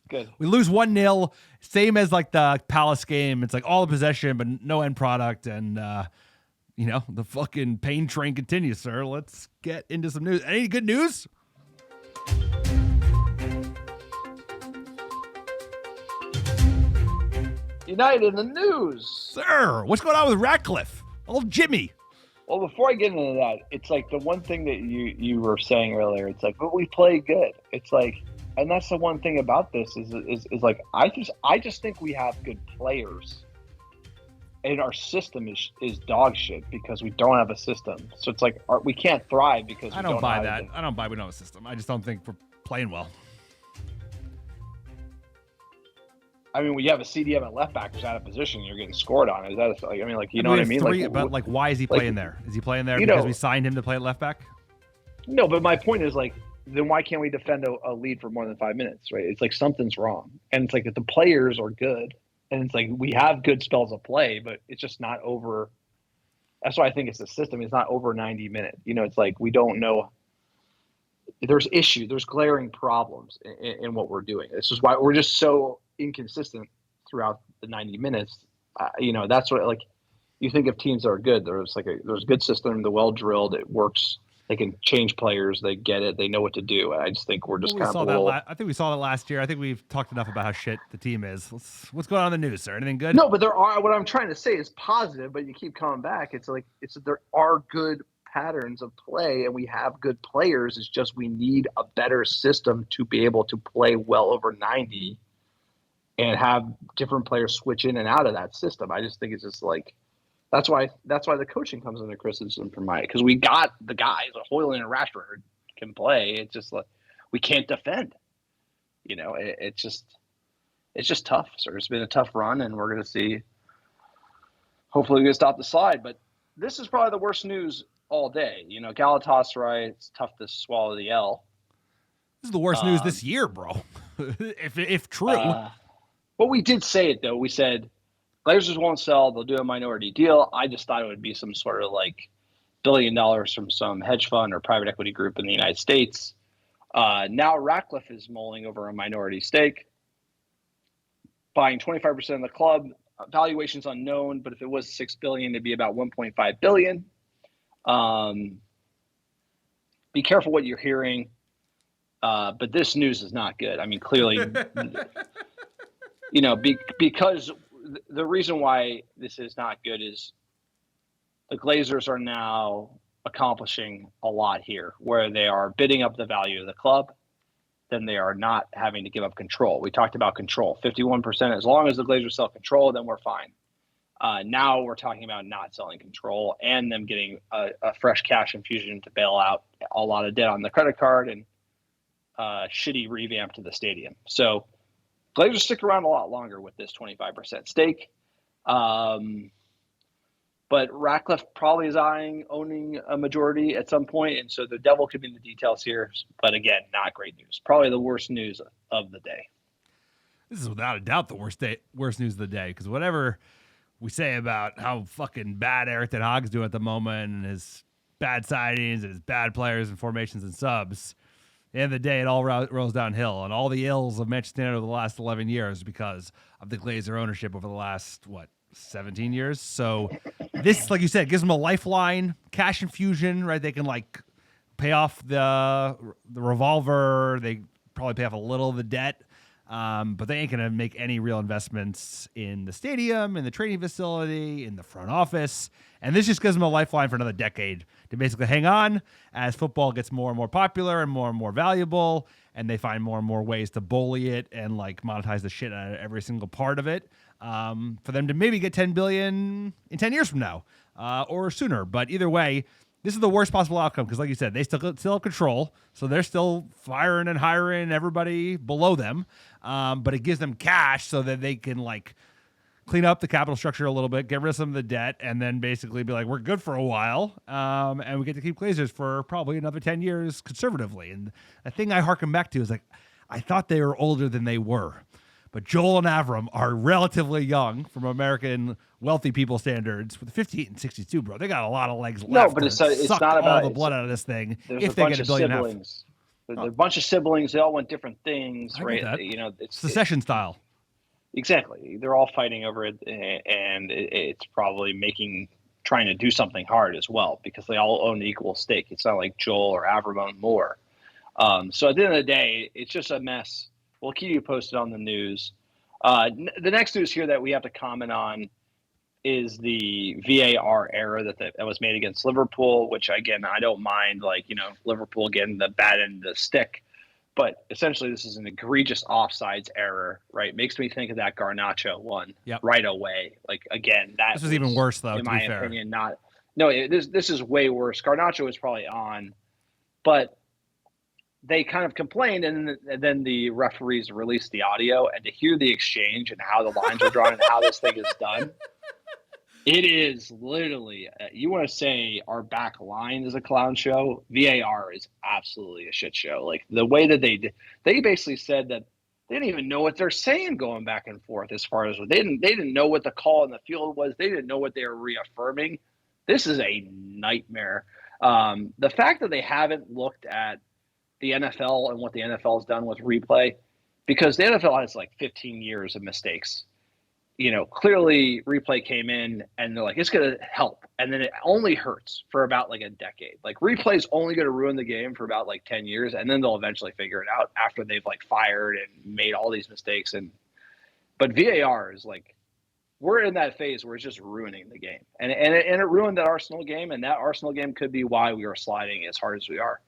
Good. We lose 1-0, same as like the Palace game. It's like all the possession, but no end product, and the fucking pain train continues, sir. Let's get into some news. Any good news? United in the news, sir. What's going on with Ratcliffe? Old Jimmy. Well, before I get into that, it's like the one thing that you were saying earlier. It's like, but we play good. It's like. And that's the one thing about this is like I just think we have good players, and our system is dog shit because we don't have a system. So it's like we can't thrive because I don't buy that. I don't buy we don't have a system. I just don't think we're playing well. I mean, when you have a CDM at left back who's out of position, you're getting scored on. Is that like? I mean, like you know what I mean? But why is he playing there? Is he playing there because we signed him to play at left back? No, but my point is like. Then why can't we defend a lead for more than 5 minutes, right? It's like something's wrong. And it's like if the players are good, and it's like we have good spells of play, but it's just not over. That's why I think it's the system. It's not over 90 minutes. It's like we don't know. there's there's glaring problems in what we're doing. This is why we're just so inconsistent throughout the 90 minutes. That's what, like, you think of teams that are good. There's a good system, the well drilled, it works. They can change players. They get it. They know what to do. And I just think we're just kind of a little. I think we saw that last year. I think we've talked enough about how shit the team is. What's going on in the news, sir? Anything good? No, but what I'm trying to say is positive, but you keep coming back. There are good patterns of play, and we have good players. It's just we need a better system to be able to play well over 90 and have different players switch in and out of that system. I just think it's just like. That's why the coaching comes into criticism for Mike, because we got the guys, Hoyland and Rashford can play. It's just like we can't defend. It's just tough. So it's been a tough run, and we're going to see. Hopefully, we can stop the slide. But this is probably the worst news all day. Galatasaray. It's tough to swallow the L. This is the worst news this year, bro. if true. Well, we did say it though. We said. Glazers won't sell. They'll do a minority deal. I just thought it would be some sort of like $1 billion from some hedge fund or private equity group in the United States. Now Ratcliffe is mulling over a minority stake, buying 25% of the club. Valuation's unknown, but if it was $6 billion, it'd be about $1.5 billion. Be careful what you're hearing, but this news is not good. I mean, clearly, because. The reason why this is not good is the Glazers are now accomplishing a lot here, where they are bidding up the value of the club, then they are not having to give up control. We talked about control, 51%. As long as the Glazers sell control, then we're fine. Now we're talking about not selling control and them getting a fresh cash infusion to bail out a lot of debt on the credit card and shitty revamp to the stadium. So Glazers stick around a lot longer with this 25% stake. But Ratcliffe probably is eyeing owning a majority at some point, and so the devil could be in the details here. But again, not great news. Probably the worst news of the day. This is without a doubt the worst news of the day, because whatever we say about how fucking bad Eric Ten Hag's doing at the moment and his bad signings and his bad players and formations and subs, at the end of the day, it all rolls downhill. And all the ills of Manchester United over the last 11 years because of the Glazer ownership over the last, 17 years? So this, like you said, gives them a lifeline, cash infusion, right? They can, pay off the revolver. They probably pay off a little of the debt. But they ain't going to make any real investments in the stadium, in the training facility, in the front office. And this just gives them a lifeline for another decade to basically hang on as football gets more and more popular and more valuable, and they find more and more ways to bully it and monetize the shit out of every single part of it, for them to maybe get $10 billion in 10 years from now, or sooner. But either way, this is the worst possible outcome because, like you said, they still have control, so they're still firing and hiring everybody below them. But it gives them cash so that they can clean up the capital structure a little bit, get rid of some of the debt, and then basically be like, we're good for a while, and we get to keep Glazers for probably another 10 years conservatively. And the thing I harken back to is I thought they were older than they were. But Joel and Avram are relatively young from American wealthy people standards with 58 and 62, bro. They got a lot of legs left. No, but it's suck not about all the blood out of this thing There's if a they bunch get of $1.5 billion. siblings. There's a bunch of siblings. They all want different things, I right? get that. It's secession style. Exactly. They're all fighting over it, and it's probably trying to do something hard as well because they all own an equal stake. It's not like Joel or Avram own more. So at the end of the day, it's just a mess. We'll keep you posted on the news. The next news here that we have to comment on is the VAR error that was made against Liverpool, which, again, I don't mind, Liverpool getting the bad end of the stick. But essentially, this is an egregious offsides error, right? Makes me think of that Garnacho one right away. Again, this was even worse, though, in to my be fair. opinion, this is way worse. Garnacho was probably on, but they kind of complained, and then the referees released the audio, and to hear the exchange and how the lines are drawn and how this thing is done, it is literally, you want to say our back line is a clown show, VAR is absolutely a shit show. The way that they basically said that they didn't even know what they're saying going back and forth as far as they didn't know what the call in the field was. They didn't know what they were reaffirming. This is a nightmare. The fact that they haven't looked at the NFL and what the NFL has done with replay, because the NFL has like 15 years of mistakes. Clearly replay came in and they're like, it's going to help. And then it only hurts for about like a decade. Like replay is only going to ruin the game for about like 10 years. And then they'll eventually figure it out after they've like fired and made all these mistakes. But VAR is like, we're in that phase where it's just ruining the game. And it ruined that Arsenal game. And that Arsenal game could be why we are sliding as hard as we are.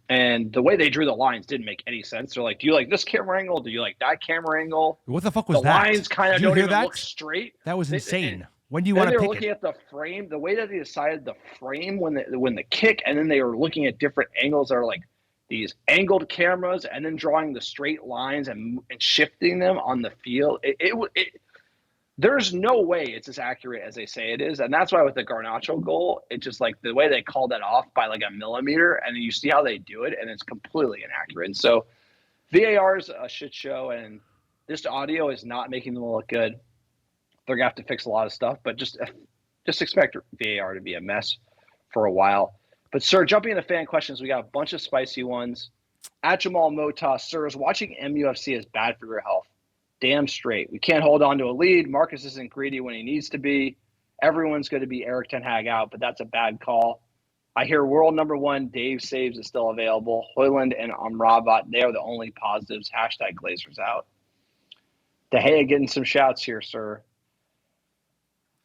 And the way they drew the lines didn't make any sense. They're like, do you like this camera angle? Do you like that camera angle? What the fuck was the that? The lines kind of don't even look straight. That was insane. When do you want to pick it? They were looking at the frame, the way that they decided the frame when the kick, and then they were looking at different angles that are like these angled cameras, and then drawing the straight lines and shifting them on the field. There's no way it's as accurate as they say it is. And that's why with the Garnacho goal, it's just like the way they called that off by like a millimeter, and you see how they do it, and it's completely inaccurate. And so VAR is a shit show, and this audio is not making them look good. They're going to have to fix a lot of stuff, but just expect VAR to be a mess for a while. But, sir, jumping into fan questions, we got a bunch of spicy ones. At Jamal Motas, sir, is watching MUFC is bad for your health? Damn straight. We can't hold on to a lead. Marcus isn't greedy when he needs to be. Everyone's going to be Eric Ten Hag out, but that's a bad call. I hear world number one, Dave Saves, is still available. Hoyland and Amrabat, they are the only positives. Hashtag Glazers out. De Gea getting some shouts here, sir.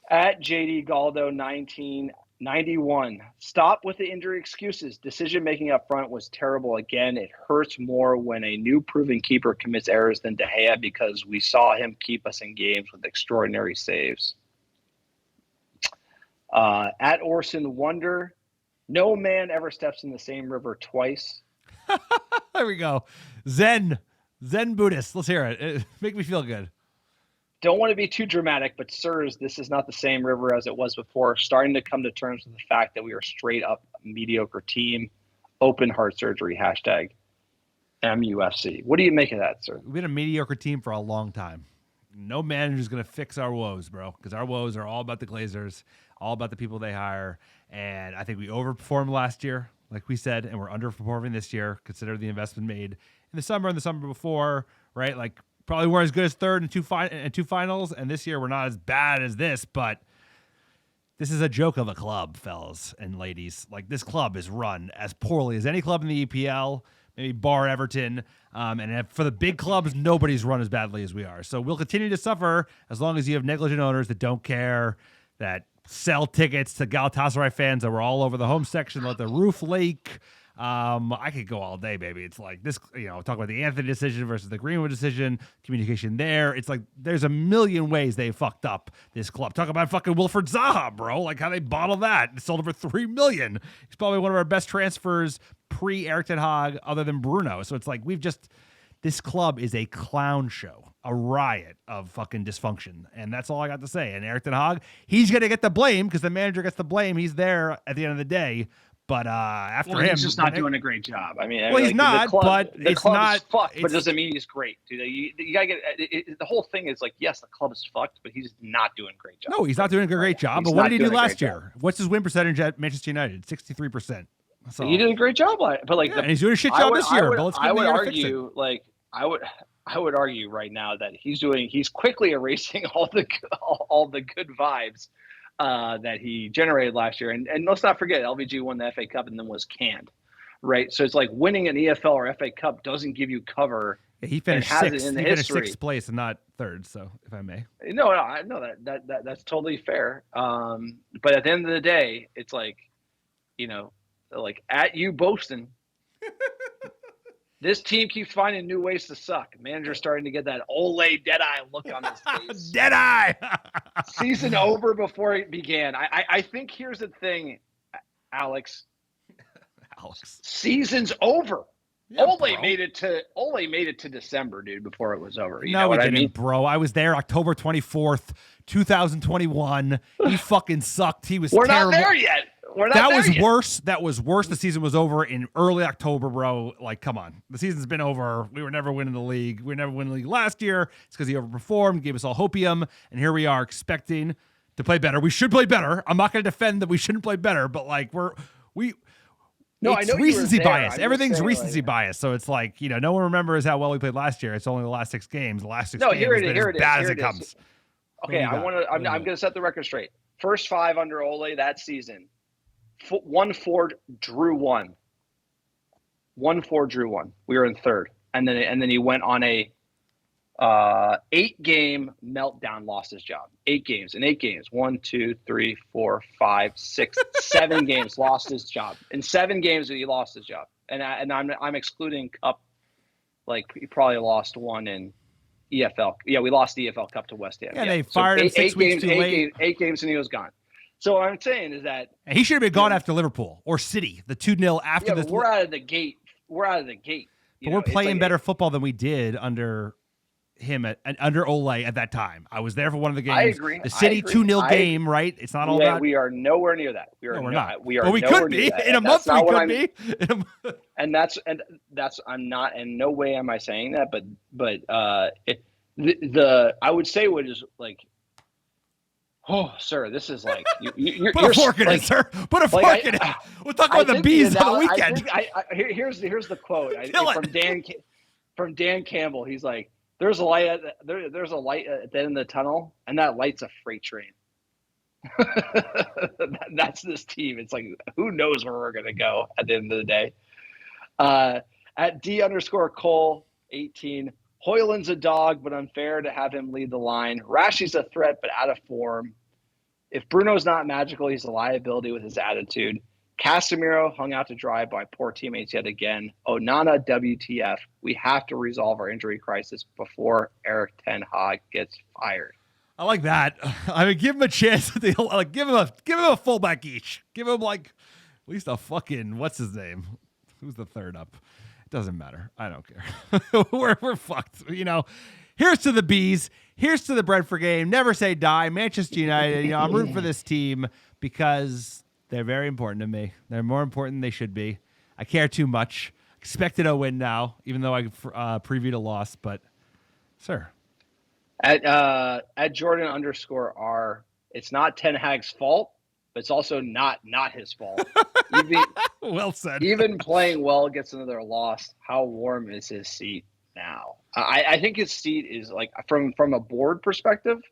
At JD Galdo 1991, stop with the injury excuses. Decision-making up front was terrible again. It hurts more when a new proven keeper commits errors than De Gea, because we saw him keep us in games with extraordinary saves. At Orson Wonder, no man ever steps in the same river twice. There we go. Zen Buddhist. Let's hear it. Make me feel good. Don't want to be too dramatic, but sirs, this is not the same river as it was before. Starting to come to terms with the fact that we are straight up mediocre team. Open heart surgery. Hashtag MUFC. What do you make of that, sir? We've been a mediocre team for a long time. No manager's going to fix our woes, bro, because our woes are all about the Glazers, all about the people they hire. And I think we overperformed last year, like we said, and we're underperforming this year, consider the investment made in the summer and the summer before, right? Like, probably weren't as good as third and two finals, and this year we're not as bad as this, but this is a joke of a club, fellas and ladies. Like, this club is run as poorly as any club in the EPL, maybe bar Everton, and for the big clubs, nobody's run as badly as we are. So we'll continue to suffer as long as you have negligent owners that don't care, that sell tickets to Galatasaray fans that were all over the home section, let the roof leak. I could go all day, baby. It's like this, talk about the Anthony decision versus the Greenwood decision, communication there. It's like there's a million ways they fucked up this club. Talk about fucking Wilfred Zaha, bro. Like how they bottled that and sold him for $3 million. He's probably one of our best transfers pre-Eric Ten Hag other than Bruno. So it's like this club is a clown show, a riot of fucking dysfunction. And that's all I got to say. And Eric Ten Hag, he's going to get the blame because the manager gets the blame. He's there at the end of the day. But after him, he's just not doing a great job. I mean, he's not. But the club is fucked. But doesn't mean he's great. Dude, you gotta get the whole thing is like, yes, the club is fucked, but he's not doing a great job. No, he's not doing a great job. But what did he do last year? What's his win percentage at Manchester United? 63%. So he did a great job, but and he's doing a shit job this year. But let's I would argue, I would argue right now that he's quickly erasing all the good vibes that he generated last year. And let's not forget, LVG won the FA Cup and then was canned, right? So it's like winning an EFL or FA Cup doesn't give you cover. Yeah, he finished sixth. He finished sixth place and not third. So if I may, no, I know that's totally fair. But at the end of the day, it's like, like at you boasting. This team keeps finding new ways to suck. Manager's starting to get that Ole Deadeye look on his face. Deadeye! Season over before it began. I think here's the thing, Alex. Season's over. Yeah, Ole made it to December, dude, before it was over. You no, know what we I didn't, mean? bro. I was there October 24th, 2021. He fucking sucked. He was We're terrible. not there yet. Worse. That was worse. The season was over in early October, bro. Like, come on. The season's been over. We were never winning the league. We were never winning the league last year. It's because he overperformed, gave us all hopium, and here we are expecting to play better. We should play better. I'm not going to defend that we shouldn't play better, but like No, I it's know you were recency there. bias. I'm just Everything's saying, recency like- bias. So it's like, no one remembers how well we played last year. It's only the last 6 games. The last 6 No, games here has it is, been here as it is, bad here as it it is. comes. Okay, I'm going to set the record straight. First 5 under Ole that season. 1-4 drew 1. 1-4 drew 1. We were in third, and then he went on a 8-game meltdown, lost his job. 8 games. In 8 games, 1, 2, 3, 4, 5, 6, 7 games, lost his job. In 7 games, he lost his job, and I'm excluding Cup. Like, he probably lost one in EFL. Yeah, we lost the EFL Cup to West Ham. Yeah, they fired him 6 weeks too late. 8 games, and he was gone. So what I'm saying is that And he should have been gone after Liverpool or City, the 2-0 after yeah, this. but we're out of the gate. We're out of the gate. But we're playing better football than we did under him under Ole at that time. I was there for one of the games. I agree. The City 2-0 game, right? It's not all about. We are nowhere near that. No, we're not. We are. But we nowhere could be near that. in a And month. that's We not could what be. And that's I'm not in no way am I saying that. But I would say what is like. Oh, sir, this is like you're Put a fork in it, sir. Put a fork in it. We'll talk about the bees on the weekend. Here's the quote Kill from Dan Campbell. He's like, "There's a light there's a light at the end of the tunnel, and that light's a freight train." That's this team. It's like, who knows where we're gonna go at the end of the day. At D_Cole 18. Hoyland's a dog, but unfair to have him lead the line. Rashi's a threat, but out of form. If Bruno's not magical, he's a liability with his attitude. Casemiro hung out to dry by poor teammates yet again. Onana, WTF. We have to resolve our injury crisis before Eric Ten Hag gets fired. I like that. I mean, give him a chance. Give him a fullback each. Give him like at least a fucking what's his name? Who's the third up? It doesn't matter. I don't care. we're fucked. Here's to the bees. Here's to the Brentford game. Never say die. Manchester United. I'm rooting for this team because they're very important to me. They're more important than they should be. I care too much. Expected a win now, even though I previewed a loss. But, sir. At Jordan_R, it's not Ten Hag's fault, but it's also not his fault. Well said. Even playing well gets another loss. How warm is his seat now? I think his seat is like from a board perspective,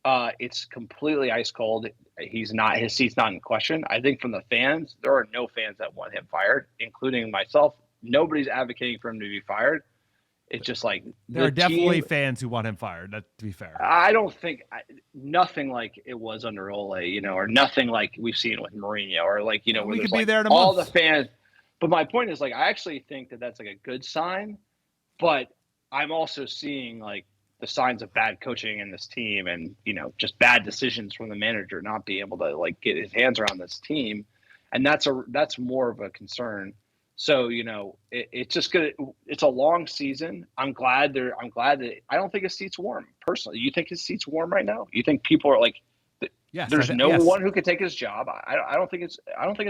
it's completely ice cold. His seat's not in question. I think from the fans, there are no fans that want him fired, including myself. Nobody's advocating for him to be fired. It's just like there are definitely fans who want him fired. To be fair, I don't think nothing like it was under Ole, or nothing like we've seen with Mourinho, or like where we there's could be like there in a all month. the fans. But my point is, like, I actually think that that's like a good sign. But I'm also seeing like the signs of bad coaching in this team, and just bad decisions from the manager not being able to like get his hands around this team, and that's more of a concern. So, it's just good. It's a long season. I'm glad that I don't think his seat's warm personally. You think his seat's warm right now? You think people are like, yes, there's no one who could take his job. I don't think it's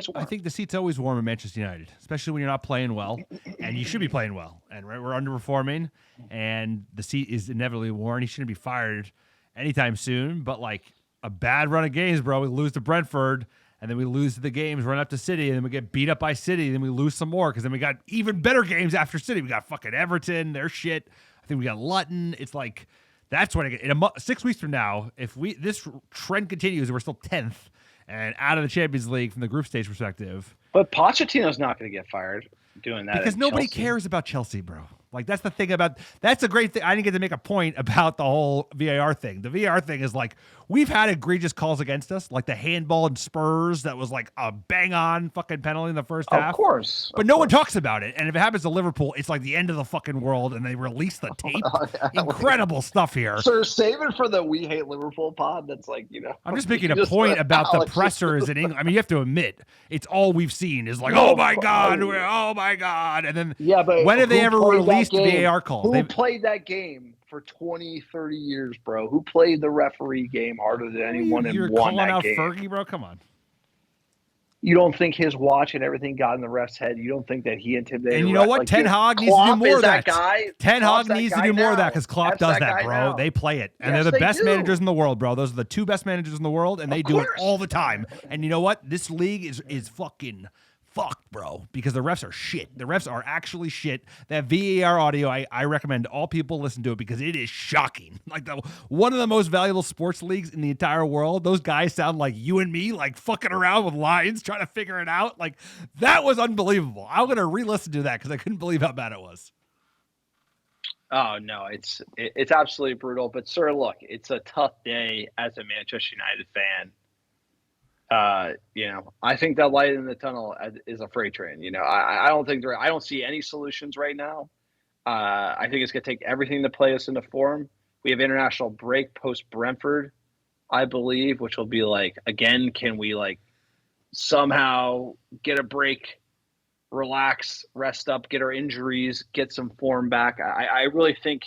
warm. I think the seat's always warm in Manchester United, especially when you're not playing well, and you should be playing well. And we're underperforming, and the seat is inevitably warm. He shouldn't be fired anytime soon. But like a bad run of games, bro, we lose to Brentford. And then we lose to the games, run up to City, and then we get beat up by City, then we lose some more because then we got even better games after City. We got fucking Everton, their shit. I think we got Luton. It's like that's when in 6 weeks from now, if this trend continues, we're still 10th and out of the Champions League from the group stage perspective. But Pochettino's not going to get fired doing that because nobody cares about Chelsea, bro. Like that's the thing that's a great thing. I didn't get to make a point about the whole VAR thing. The VAR thing is like we've had egregious calls against us, like the handball and Spurs that was like a bang on fucking penalty in the first half. Of course. But no one talks about it. And if it happens to Liverpool, it's like the end of the fucking world and they release the tape. Incredible stuff here. So save it for the We Hate Liverpool pod. That's like, I'm just making a point about the pressers in England. I mean, you have to admit, it's all we've seen is like, oh my God. And then but when have they ever released VAR calls? Who played that game for 20, 30 years, bro? Who played the referee game harder than anyone and You're won calling that out game? Fergie, bro? Come on. You don't think his watch and everything got in the ref's head? You don't think that he intimidated? And you know what? Like, Ten Hag needs to do more of that. Guy? Ten Hag Klopp's needs that to do guy more of that now. because Klopp That's does that that, guy bro. now. They play it. And Yes, they're the they best do. managers in the world, bro. Those are the two best managers in the world, and they do it course. all the time. And you know what? This league is fucking fucked, bro, because the refs are shit. The refs are actually shit. That VAR audio, I recommend all people listen to it because it is shocking. Like one of the most valuable sports leagues in the entire world. Those guys sound like you and me, like fucking around with lines, trying to figure it out. Like that was unbelievable. I'm going to re-listen to that because I couldn't believe how bad it was. Oh no, it's absolutely brutal. But sir, look, it's a tough day as a Manchester United fan. I think that light in the tunnel is a freight train. I don't see any solutions right now. I think it's going to take everything to play us into form. We have international break post Brentford, I believe, which will be like, again, can we like somehow get a break, relax, rest up, get our injuries, get some form back? I really think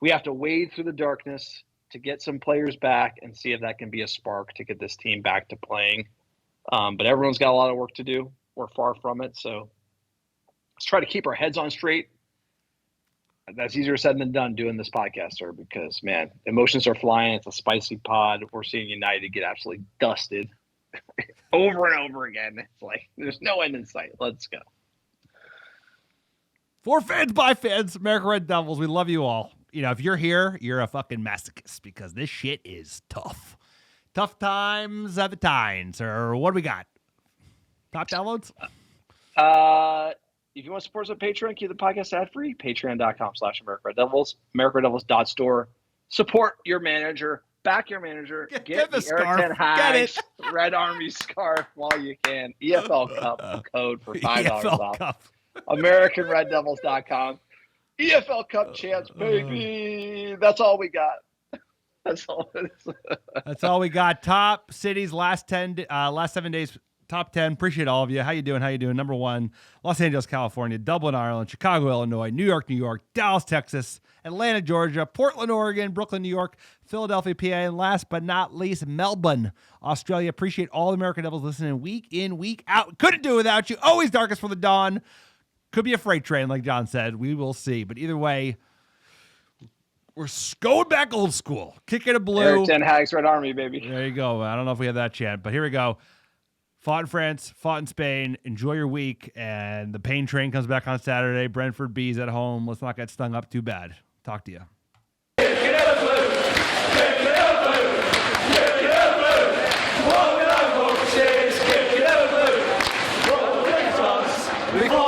we have to wade through the darkness to get some players back and see if that can be a spark to get this team back to playing. But everyone's got a lot of work to do. We're far from it. So let's try to keep our heads on straight. That's easier said than done doing this podcast, sir, because, man, emotions are flying. It's a spicy pod. We're seeing United get absolutely dusted over and over again. It's like there's no end in sight. Let's go. For fans, by fans, American Red Devils, we love you all. If you're here, you're a fucking masochist because this shit is tough. Tough times at the times. Or what do we got? Top downloads? If you want to support us on Patreon, keep the podcast ad-free. Patreon.com/American Red Devils. AmericanRedDevils.store. Support your manager. Back your manager. Get the scarf. Eric Ten Hag Get it. Red Army scarf while you can. EFL Cup code for $5 off. Cup. AmericanRedDevils.com. EFL Cup champs, baby. That's all we got. That's all it is. That's all we got. Top cities, last 7 days, top 10. Appreciate all of you. How you doing? Number 1, Los Angeles, California, Dublin, Ireland, Chicago, Illinois, New York, Dallas, Texas, Atlanta, Georgia, Portland, Oregon, Brooklyn, New York, Philadelphia, PA, and last but not least, Melbourne, Australia. Appreciate all the American Devils listening week in, week out. Couldn't do it without you. Always darkest for the dawn. Could be a freight train, like John said. We will see. But either way, we're going back old school. Kicking a blue. Eric Ten Hag's Red Army, baby. There you go. I don't know if we have that chant, but here we go. Fought in France, fought in Spain. Enjoy your week. And the pain train comes back on Saturday. Brentford Bees at home. Let's not get stung up too bad. Talk to you.